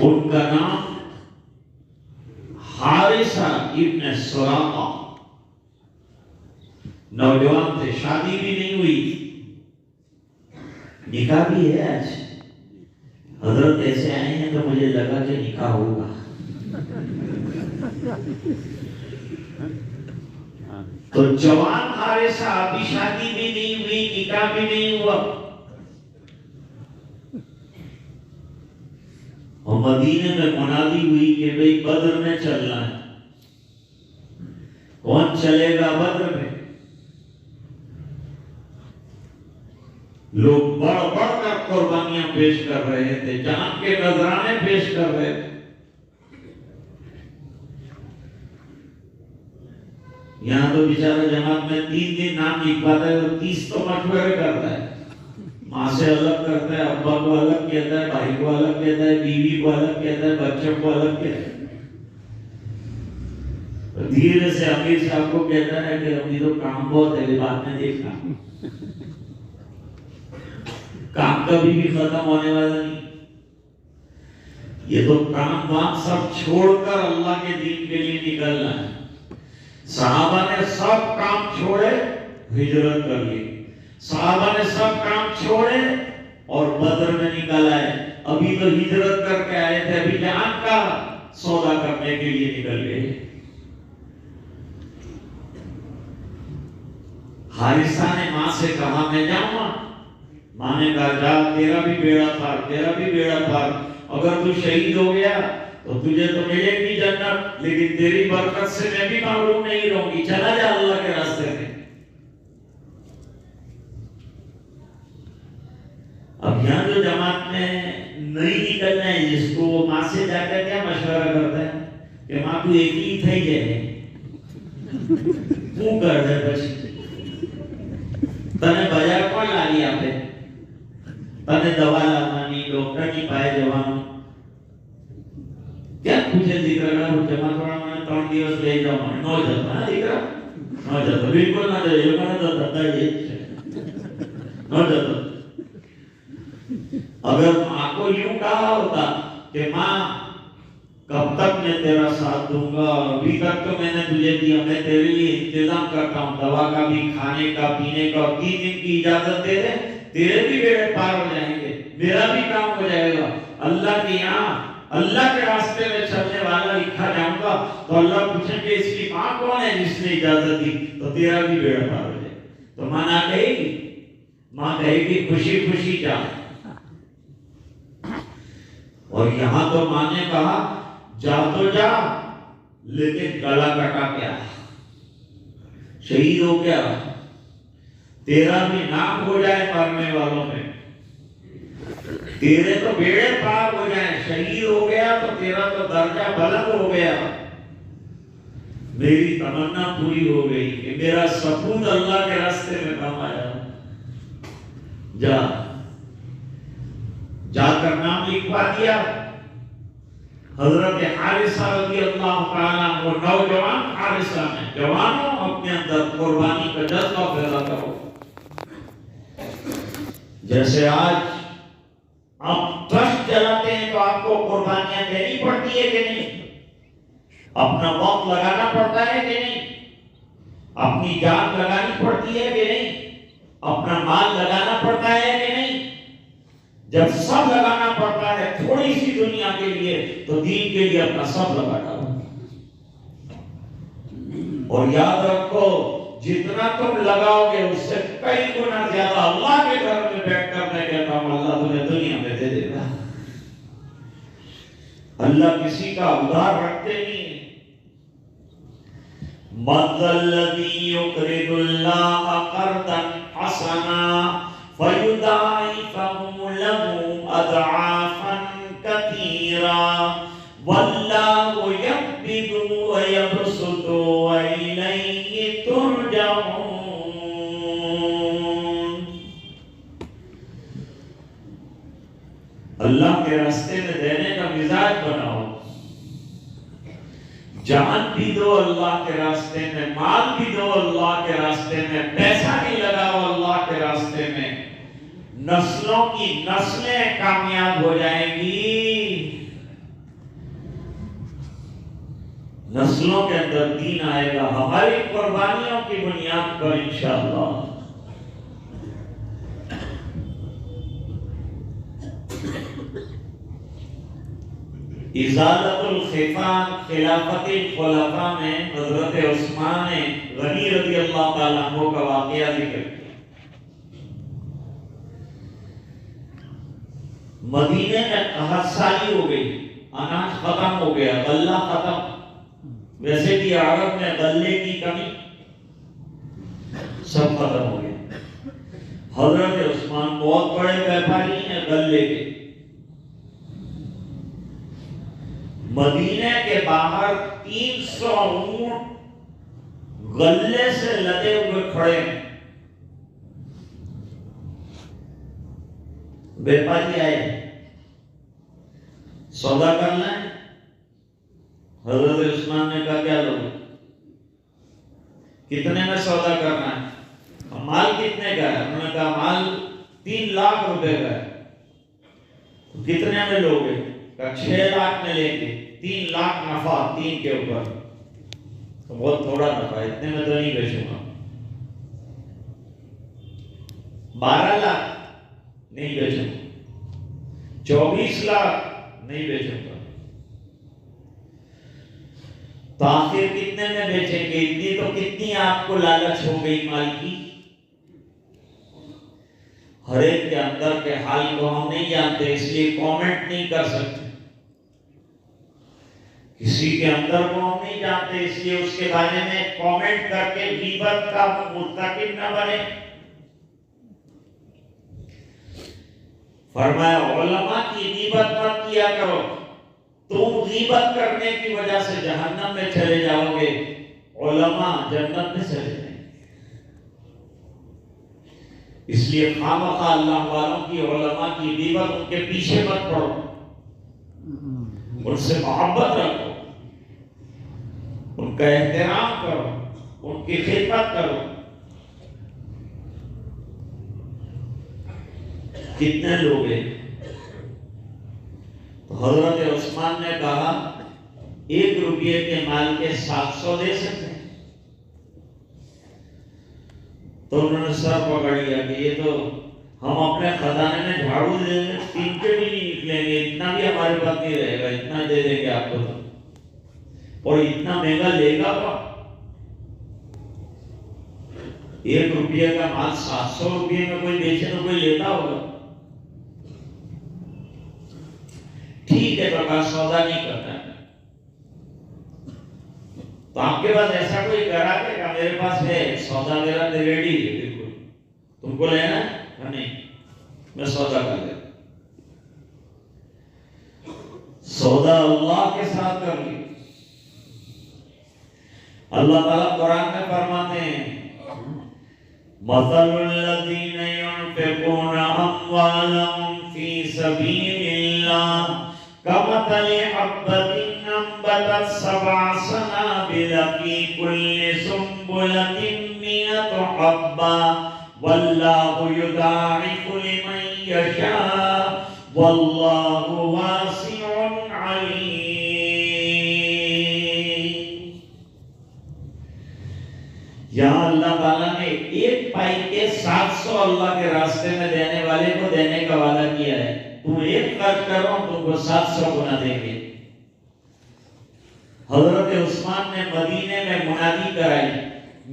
ان کا نام حارثہ ابن سراقہ. نوجوان تھے، شادی بھی نہیں ہوئی، نکاح بھی ہے. آج حضرت ایسے آئے ہیں تو مجھے لگا کہ نکاح ہوگا. تو جوان حارثہ، ابھی شادی بھی نہیں ہوئی، نکاح بھی نہیں ہوا، اور مدینے میں منادی ہوئی کہ بھئی بدر میں چلنا ہے. کون چلے گا بدر میں؟ لوگ بڑھ بڑھ کر قربانیاں پیش کر رہے تھے، جان کے نذرانے پیش کر رہے تھے. یہاں تو بیچارہ جماعت میں 3 دن نام لکھواتا ہے اور 30 تو مشورے کرتا ہے. ماں سے الگ کرتا ہے، ابا کو الگ کہتا ہے، بھائی کو الگ کہتا ہے، بیوی کو الگ کہتا ہے، بچوں کو الگ کہتا ہے. دھیرے سے امیر صاحب کو کہتا ہے کہ ابھی تو کام بہت ہے، بعد میں دیکھنا. کام کبھی بھی ختم ہونے والا نہیں. یہ تو کام وام سب چھوڑ کر اللہ کے دین کے لیے نکلنا ہے. صحابہ نے سب کام چھوڑے، ہجرت کر لی. صحابہ نے سب کام چھوڑے اور بدر میں نکل آئے. ابھی تو ہجرت کر کے آئے تھے، ابھی جان کا سودا کرنے کے لیے نکل گئے. حارثہ نے ماں سے کہا میں جاؤں گا. ماں نے کہا جا، تیرا بھی بیڑا پار، تیرا بھی بیڑا پار. اگر تو شہید ہو گیا تو تجھے تو ملے گی جنت، لیکن تیری برکت سے میں بھی معلوم نہیں رہوں گی. چلا جا اللہ کے راستے میں. اب یہاں جو جماعت میں نہیں نکلنا ہے، جس کو وہ ماں سے جا کر کیا مشورہ کرتا ہے کہ ماں تو ایک ہی تھا جائے وہ کر دے بچی تنے بازار کو لا لیا پہ تنے دوا لگانی ڈاکٹر کی پائے جوان کیا پوچھے ذکر کرنا وہ جمع تھوڑا میں 3 દિવસ لے جاؤں میں نو جاتا ہے ذکر نو جاتا بالکل نہ جائے یہ کہنا تھا یہ نو جاتا. اگر ماں کو یوں کہا ہوتا کہ ماں کب تک میں تیرا ساتھ دوں گا، ابھی تک تو میں نے تجھے دیا، میں تیرے لیے انتظام کرتا ہوں دوا کا بھی، کھانے کا، پینے کا، 3 دن کی اجازت دے دے، تیرے بھی بیڑے پار ہو جائیں گے، میرا بھی کام ہو جائے گا. اللہ کے یہاں اللہ کے راستے میں چلنے والا لکھا جاؤں گا تو اللہ پوچھیں گے اس کی ماں کون ہے جس نے اجازت دی؟ تو تیرا بھی بیڑا پار ہو جائے. تو ماں نہ کہے گی، ماں کہے گی خوشی خوشی جا. اور یہاں تو ماں نے کہا جا تو جا لیکن گلا کٹا کیا، شہید ہو گیا، تیرا بھی نام ہو جائے مرنے والوں میں، تیرے تو بیڑے پار ہو جائیں، شہید ہو گیا تو تیرا تو درجہ بلند ہو گیا. میری تمنا پوری ہو گئی کہ میرا سپوت اللہ کے راستے میں کام آیا. جا جا کر نام لکھوا دیا. حضرت حارثہ رضی اللہ تعالیٰ وہ نوجوان حارثہ میں، جوانوں اپنے اندر قربانی کا جذبہ پیدا کرو. جیسے آج آپ ٹرسٹ چلاتے ہیں تو آپ کو قربانیاں دینی پڑتی ہے کہ نہیں؟ اپنا وقت لگانا پڑتا ہے کہ نہیں؟ اپنی جان لگانی پڑتی ہے کہ نہیں؟ اپنا مال لگانا پڑتا ہے کہ نہیں؟ جب سب لگانا پڑتا ہے تھوڑی سی دنیا کے لیے تو دین کے لیے اپنا سب لگا ڈالو. اور یاد رکھو جتنا تم لگاؤ گے اس سے کئی گنا زیادہ اللہ کے گھر میں بیٹھ کر میں کہتا ہوں اللہ تمہیں دنیا میں دے دے گا. اللہ کسی کا ادھار رکھتے نہیں. مَثَلُ الَّذِي يُقْرِضُ اللَّهَ قَرْضًا حَسَنًا فَيُضَاعِفَهُ لَهُ أَضْعَافًا كَثِيرًا وَاللَّهُ يَقْبِضُ وَيَبْسُطُ وَإِلَيْهِ تُرْجَعُونَ. اللہ کے راستے میں دینے کا مزاج بناؤ. جان بھی دو اللہ کے راستے میں، مال بھی دو اللہ کے راستے میں، پیسہ بھی لگاؤ اللہ کے راستے میں. نسلوں کی نسلیں کامیاب ہو جائیں گی. نسلوں کے اندر دین آئے گا ہماری قربانیوں کی بنیاد پر انشاءاللہ. ازالت الخفان خلافت الخلفاء میں حضرت عثمان غنی رضی اللہ تعالیٰ عنہ کا واقعہ ذکر کیا. مدینے میں قحط سالی ہو گئی، اناج ختم ہو گیا، غلہ ختم. ویسے بھی عرب میں غلے کی کمی، سب ختم ہو گیا. حضرت عثمان بہت بڑے بیپاری ہیں غلے کے. مدینے کے باہر 300 اونٹ غلے سے لدے ہوئے کھڑے ہیں. بیپاری آئے سودا کرنا ہے. حضرت عثمان نے کہا کیا لو، کتنے میں سودا کرنا ہے؟ مال کتنے کا ہے؟ انہوں نے کہا مال 3 لاکھ روپے کا ہے. کتنے میں لوگے؟ کہا 6 لاکھ میں لیں گے. 3 لاکھ نفع 3 کے اوپر تو بہت تھوڑا نفع، اتنے میں تو نہیں بیچوں گا. 12 لاکھ نہیں بیچوں گا. 24 لاکھ نہیں بیچوں گا. تو آخر کتنے میں بیچیں گے؟ اتنی تو کتنی آپ کو لالچ ہو گئی مال کی. ہر ایک کے اندر کے حال کو ہم نہیں جانتے اس لیے کامنٹ نہیں کر سکتے. کسی کے اندر کو ہم نہیں جانتے اس لیے اس کے بارے میں کامنٹ کر کے غیبت کا مرتکب نہ بنے. فرمایا علماء کی غیبت مت کیا کرو، تم غیبت کرنے کی وجہ سے جہنم میں چلے جاؤ گے، علماء جنت میں چلے جائیں گے. اس لیے خامخواہ اللہ والوں کی علماء کی غیبت ان کے پیچھے مت پڑو، ان سے محبت رکھو، ان کا احترام کرو، ان کی خدمت کرو. کتنے لوگ ہیں؟ تو حضرت عثمان نے کہا 1 روپیے کے مال کے 700 دے سکتے ہیں. تو انہوں نے سر پکڑ لیا کہ یہ تو ہم اپنے خزانے میں جھاڑو دے دیں 3 کے بھی نہیں نکلیں گے، اتنا بھی ہمارے پاس نہیں رہے گا، اتنا دے دیں گے آپ کو تو، اور اتنا مہنگا لے گا کون؟ 1 روپیہ کا مال 700 روپیے میں کوئی بیچے تو کوئی لیتا ہوگا؟ ٹھیک ہے تو کہا سودا نہیں کرتا ہے، تو آپ کے پاس ایسا کوئی گراہک ہے کہ میرے پاس ہے سودا میرا ریڈی ہے، بالکل تم کو لینا ہے؟ نہیں، میں سودا کر دے، سودا اللہ کے ساتھ کر لی۔ اللہ تعالیٰ قرآن میں فرماتے ہیں مثل الذین ينفقون اموالهم فی سبیل اللہ کمثل حبۃ انبتت 7 سنابل فی کل سنبلۃ 100 حبۃ واللہ یضاعف لمن یشاء واللہ واسع علیم۔ یہاں اللہ تعالیٰ نے 1 پائی کے 700 اللہ کے راستے میں دینے والے کو دینے کا وعدہ کیا ہے، تم 1 خرچ کرو تم کو 700 گنا دیں گے۔ حضرت عثمان نے مدینے میں منادی کرائی،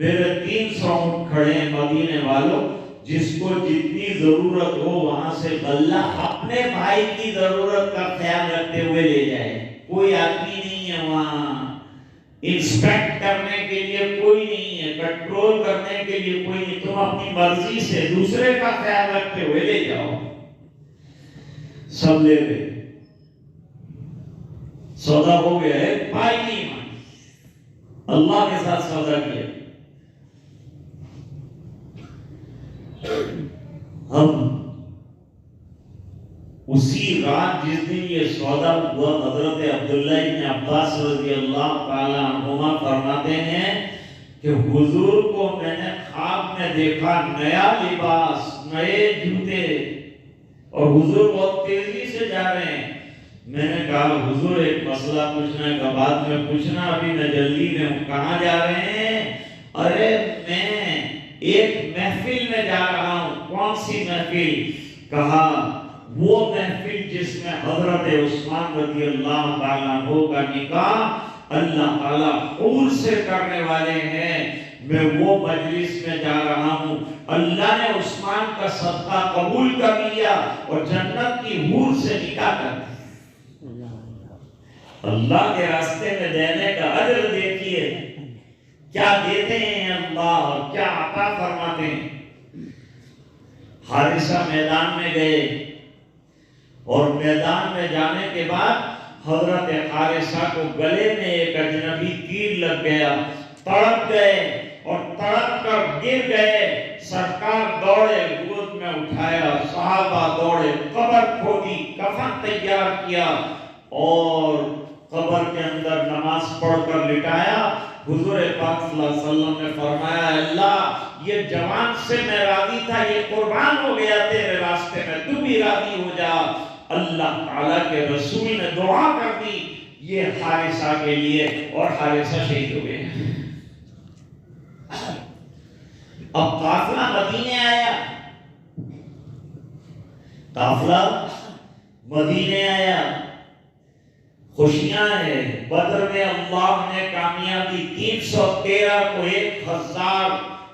میرے 300 اونٹ کھڑے ہیں مدینے والوں، جس کو جتنی ضرورت ہو وہاں سے غلہ اپنے بھائی کی ضرورت کا خیال رکھتے ہوئے لے جائے، کوئی آدمی نہیں ہے وہاں، انسپیکٹ کرنے کے لیے کوئی نہیں ہے، کنٹرول کرنے کے لیے کوئی نہیں، تم اپنی مرضی سے دوسرے کا خیال رکھتے ہوئے لے جاؤ۔ سب لے گئے، سودا ہو گیا ہے، پائی نہیں مانی، اللہ کے ساتھ سودا کیا۔ ہم اسی رات جس دن یہ سودا ہوا، حضرت عبداللہ ابن عباس رضی اللہ تعالی عنہما فرماتے ہیں کہ حضور کو میں نے خواب میں دیکھا، نیا لباس، نئے جوتے، اور حضور بہت تیزی سے جا رہے ہیں۔ میں نے کہا حضور ایک مسئلہ پوچھنا ہے، بعد میں پوچھنا، ابھی میں جلدی میں ہوں، کہاں جا رہے ہیں؟ ارے میں ایک محفل میں جا رہا ہوں۔ کون سی محفل؟ کہا وہ محفل جس میں حضرت عثمان رضی اللہ تعالیٰ عنہ کا نکاح اللہ تعالیٰ حور سے کرنے والے ہیں، میں وہ مجلس میں جا رہا ہوں۔ اللہ نے عثمان کا صدقہ قبول کر لیا اور جنت کی حور سے نکاح کر دیا۔ اللہ کے راستے میں دینے کا اجر دیکھیے، کیا دیتے ہیں اللہ اور کیا عطا فرماتے ہیں۔ حارثہ میدان میں گئے اور میدان میں جانے کے بعد حضرت حارثہ کو گلے میں ایک اجنبی تیر لگ گیا، تڑپ گئے اور تڑپ کر گر گئے۔ سرکار دوڑے، گود میں اٹھایا، صحابہ دوڑے، قبر کھودی، کفن تیار کیا اور قبر کے اندر نماز پڑھ کر لٹایا۔ حضور پاک صلی اللہ علیہ وسلم نے فرمایا اللہ یہ جوان سے میں راضی تھا، یہ قربان ہو گیا تیرے راستے میں، تو بھی راضی ہو جا۔ اللہ تعالیٰ کے رسول نے دعا کر دی یہ حارثہ کے لیے، اور حارثہ شہید ہو گئے۔ اب قافلہ مدینے آیا، قافلہ مدینے آیا، خوشیاں ہیں۔ بدر میں اللہ نے کامیابی 313 کو 1000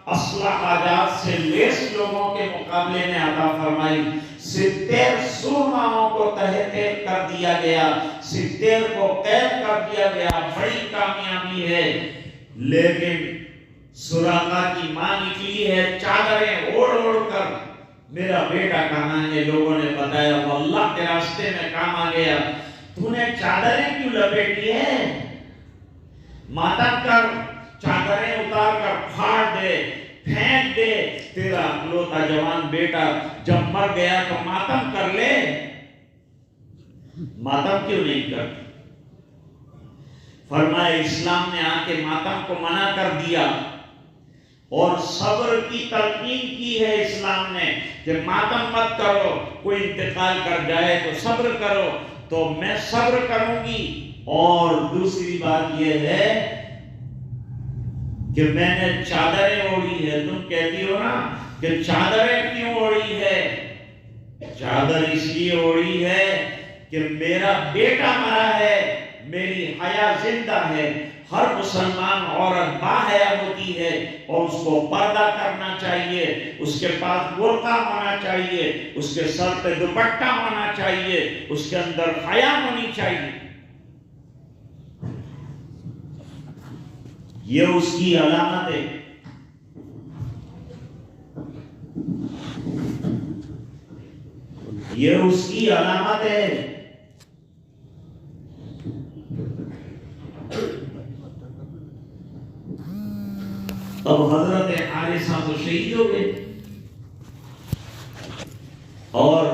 اسلحہ جات سے لیس لوگوں کے مقابلے میں عطا فرمائی۔ 70 سرماؤں کو تہہ تیل کر دیا گیا، 70 کو قید کر دیا گیا، بڑی کامیابی ہے۔ لیکن سراقہ کی ماں نکلی ہے چادریں اوڑھ اوڑھ کر، میرا بیٹا کہاں ہے؟ لوگوں نے بتایا وہ اللہ کے راستے میں کام آ گیا۔ تو نے چادریں کیوں لپیٹی ہے؟ ماتم کر، چادریں اتار کر پھاڑ دے، پھینک دے۔ تیرا اکلوتا جوان بیٹا جب مر گیا تو ماتم کر لے، ماتم کیوں نہیں کرتی؟ فرمایا اسلام نے آ کے ماتم کو منع کر دیا اور صبر کی تلقین کی ہے اسلام نے کہ ماتم مت کرو، کوئی انتقال کر جائے تو صبر کرو، تو میں صبر کروں گی۔ اور دوسری بات یہ ہے کہ میں نے چادریں اوڑھی ہے، تم کہتی ہو نا کہ چادریں کیوں اوڑھی ہے؟ چادر اس لیے اوڑھی ہے کہ میرا بیٹا مرا ہے، میری حیا زندہ ہے۔ ہر مسلمان عورت باحیا ہوتی ہے اور اس کو پردہ کرنا چاہیے، اس کے پاس برقع ہونا چاہیے، اس کے سر پہ دوپٹہ ہونا چاہیے، اس کے اندر حیا ہونی چاہیے۔ یہ اس کی علامت ہے۔ یہ اس کی علامت ہے۔ اب حضرت حارثہ تو شہید ہو گئے اور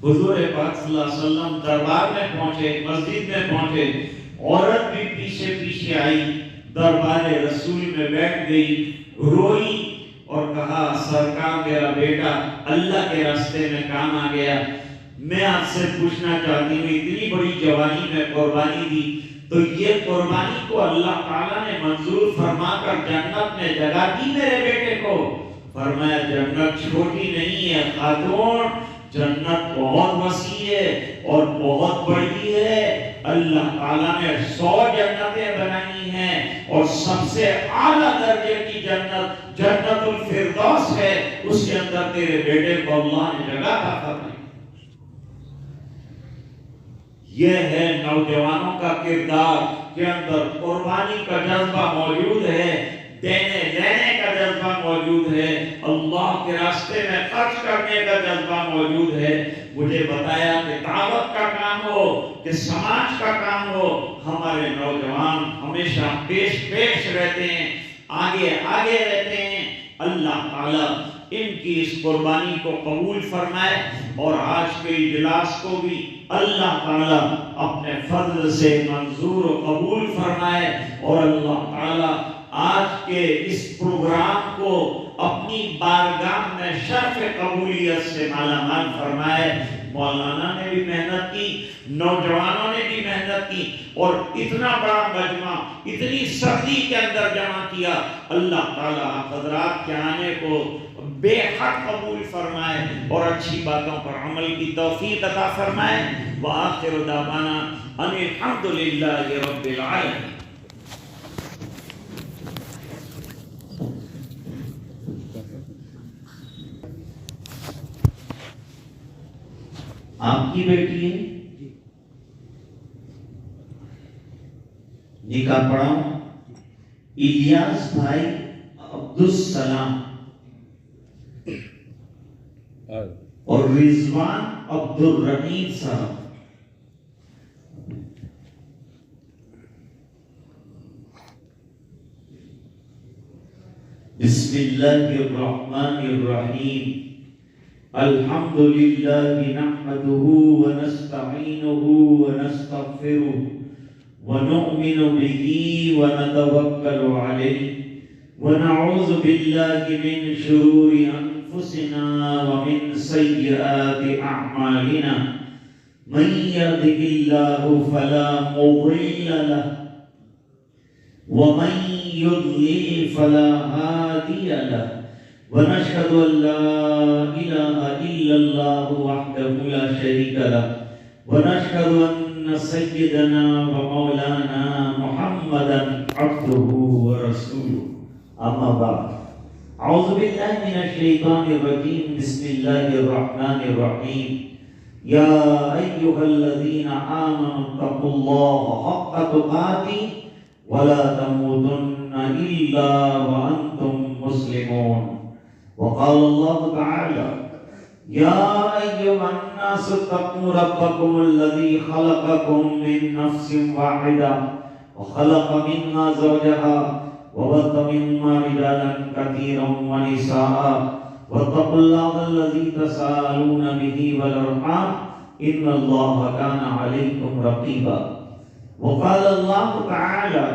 حضور پاک صلی اللہ علیہ وسلم دربار میں پہنچے، مسجد میں پہنچے، عورت بھی پیچھے پیچھے آئی، دربار رسول میں بیٹھ گئی، روئی اور کہا سرکار میرا بیٹا اللہ کے راستے میں کام آ گیا۔ میں آپ سے پوچھنا چاہتی ہوں، اتنی بڑی جوانی میں قربانی دی، تو یہ قربانی کو اللہ تعالیٰ نے منظور فرما کر جنت میں جگہ دی میرے بیٹے کو؟ فرمایا جنت چھوٹی نہیں ہے خاتون، جنت بہت وسیع ہے اور بہت بڑی ہے۔ اللہ تعالیٰ نے 100 جنتیں بنائی ہیں اور سب سے اعلیٰ درجے کی جنت جنت الفردوس ہے، اس کے اندر تیرے بیٹے کو اللہ نے جگہ عطا فرمائی۔ یہ ہے نوجوانوں کا کردار کے اندر قربانی کا جذبہ موجود ہے، دینے لینے کا جذبہ موجود ہے، اللہ کے راستے میں خرچ کرنے کا جذبہ موجود ہے۔ مجھے بتایا کہ دعوت کا کام ہو کہ سماج کا کام ہو، ہمارے نوجوان ہمیشہ پیش رہتے ہیں، آگے رہتے ہیں۔ اللہ تعالیٰ ان کی اس قربانی کو قبول فرمائے اور آج کے اجلاس کو بھی اللہ تعالیٰ اپنے فضل سے منظور و قبول فرمائے اور اللہ تعالیٰ آج کے اس پروگرام کو اپنی بارگاہ میں شرف قبولیت سے مالا مال فرمائے۔ مولانا نے بھی محنت کی، نوجوانوں نے بھی محنت کی اور اتنا بڑا مجمع اتنی سردی کے اندر جمع کیا۔ اللہ تعالیٰ حضرات کے آنے کو بے حد قبول فرمائے اور اچھی باتوں پر عمل کی توفیق عطا فرمائے۔ وآخر دعوانا ان الحمد للہ رب العالمین۔ آپ کی بیٹی ہے، نکاح پڑھاؤں، الیاس بھائی عبدالسلام اور رضوان عبدالرحیم صاحب۔ بسم اللہ الرحمن الرحیم۔ الحمد للہ نحمده ونستعینه ونستغفره ونؤمن به ونتوکل علیہ ونعوذ باللہ من شرور انفسنا ومن سیئات اعمالنا من يهده الله فلا مضل له ومن يضلل فلا هادي له ونشهد أن لا إله إلا الله وحده لا شريك له ونشهد أن سيدنا ومولانا محمدا عبده ورسوله أما بعد أعوذ بالله من الشيطان الرجيم بسم الله الرحمن الرحيم يا أيها الذين آمنوا اتقوا الله حق تقاته ولا تموتن إلا وأنتم مسلمون وقال الله تعالى يا أيها الناس اتقوا ربكم الذي خلقكم من نفس واحدة وخلق منها زوجها وبث منهما رجالا كثيرا ونساء واتقوا الله الذي تساءلون به والأرحام إن الله كان عليكم رقيبا وقال الله تعالى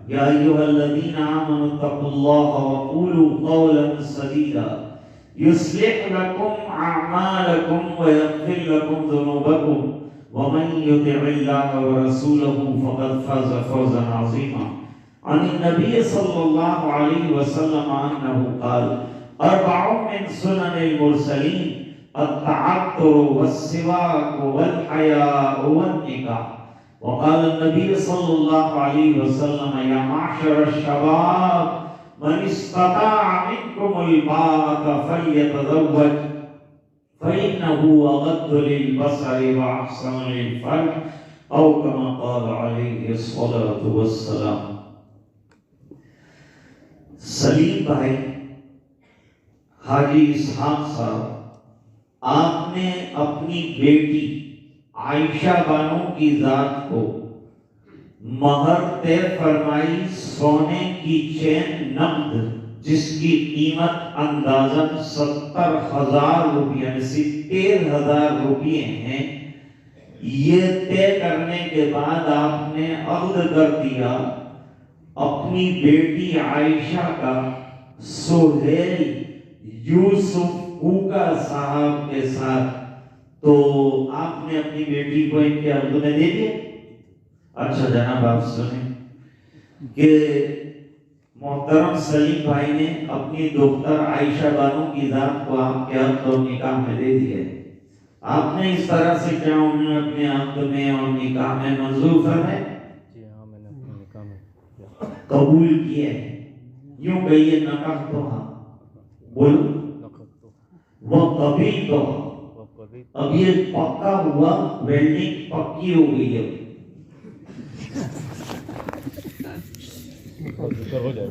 يا أيها الذين آمنوا اتقوا الله وقولوا قولا سديدا يصلح لكم أعمالكم ويغفر لكم ذنوبكم ومن يطع الله ورسوله فقد فاز فوزا عظيما عن النبي صلى الله عليه وسلم أنه قال 4 من سنن المرسلين التعطر والسواك والحياء والنكاح. وقال النبي صلى الله عليه وسلم يا معشر الشباب من استطاع منكم الباءة فليتزوج فإنه أغض للبصر وأحسن للفرج أو كما قال عليه الصلاة والسلام. سلیم بھائی حاجی اسحاق صاحب، آپ نے اپنی بیٹی عائشہ بانو کی ذات کو مہر طے فرمائی سونے کی چین نقد جس کی قیمت اندازاً 70,000 روپیہ یعنی 70,000 روپیے ہیں. یہ طے کرنے کے بعد آپ نے عقد کر دیا اپنی بیٹی عائشہ کا سہیل یوسف کوکا صاحب کے ساتھ. تو آپ نے اپنی بیٹی کو ان کے عقد میں دے دیا. اچھا جناب آپ سنیں کہ محترم سلیم بھائی نے اپنی دختر عائشہ بانو کی ذات کو آپ کے عقد اور نکاح میں دے دیا. آپ نے اس طرح سے کیا انہوں نے اپنے عقد میں اور نکاح میں منظور فرمائے؟ جی ہاں، میں نے اپنے نکاح میں قبول کیے. یوں کہیے نکاح تو ہاں بولو وہ قبیل تو ہاں. اب یہ پکا ہوا، ویلڈنگ پکی ہو گئی ہے. ہو جائے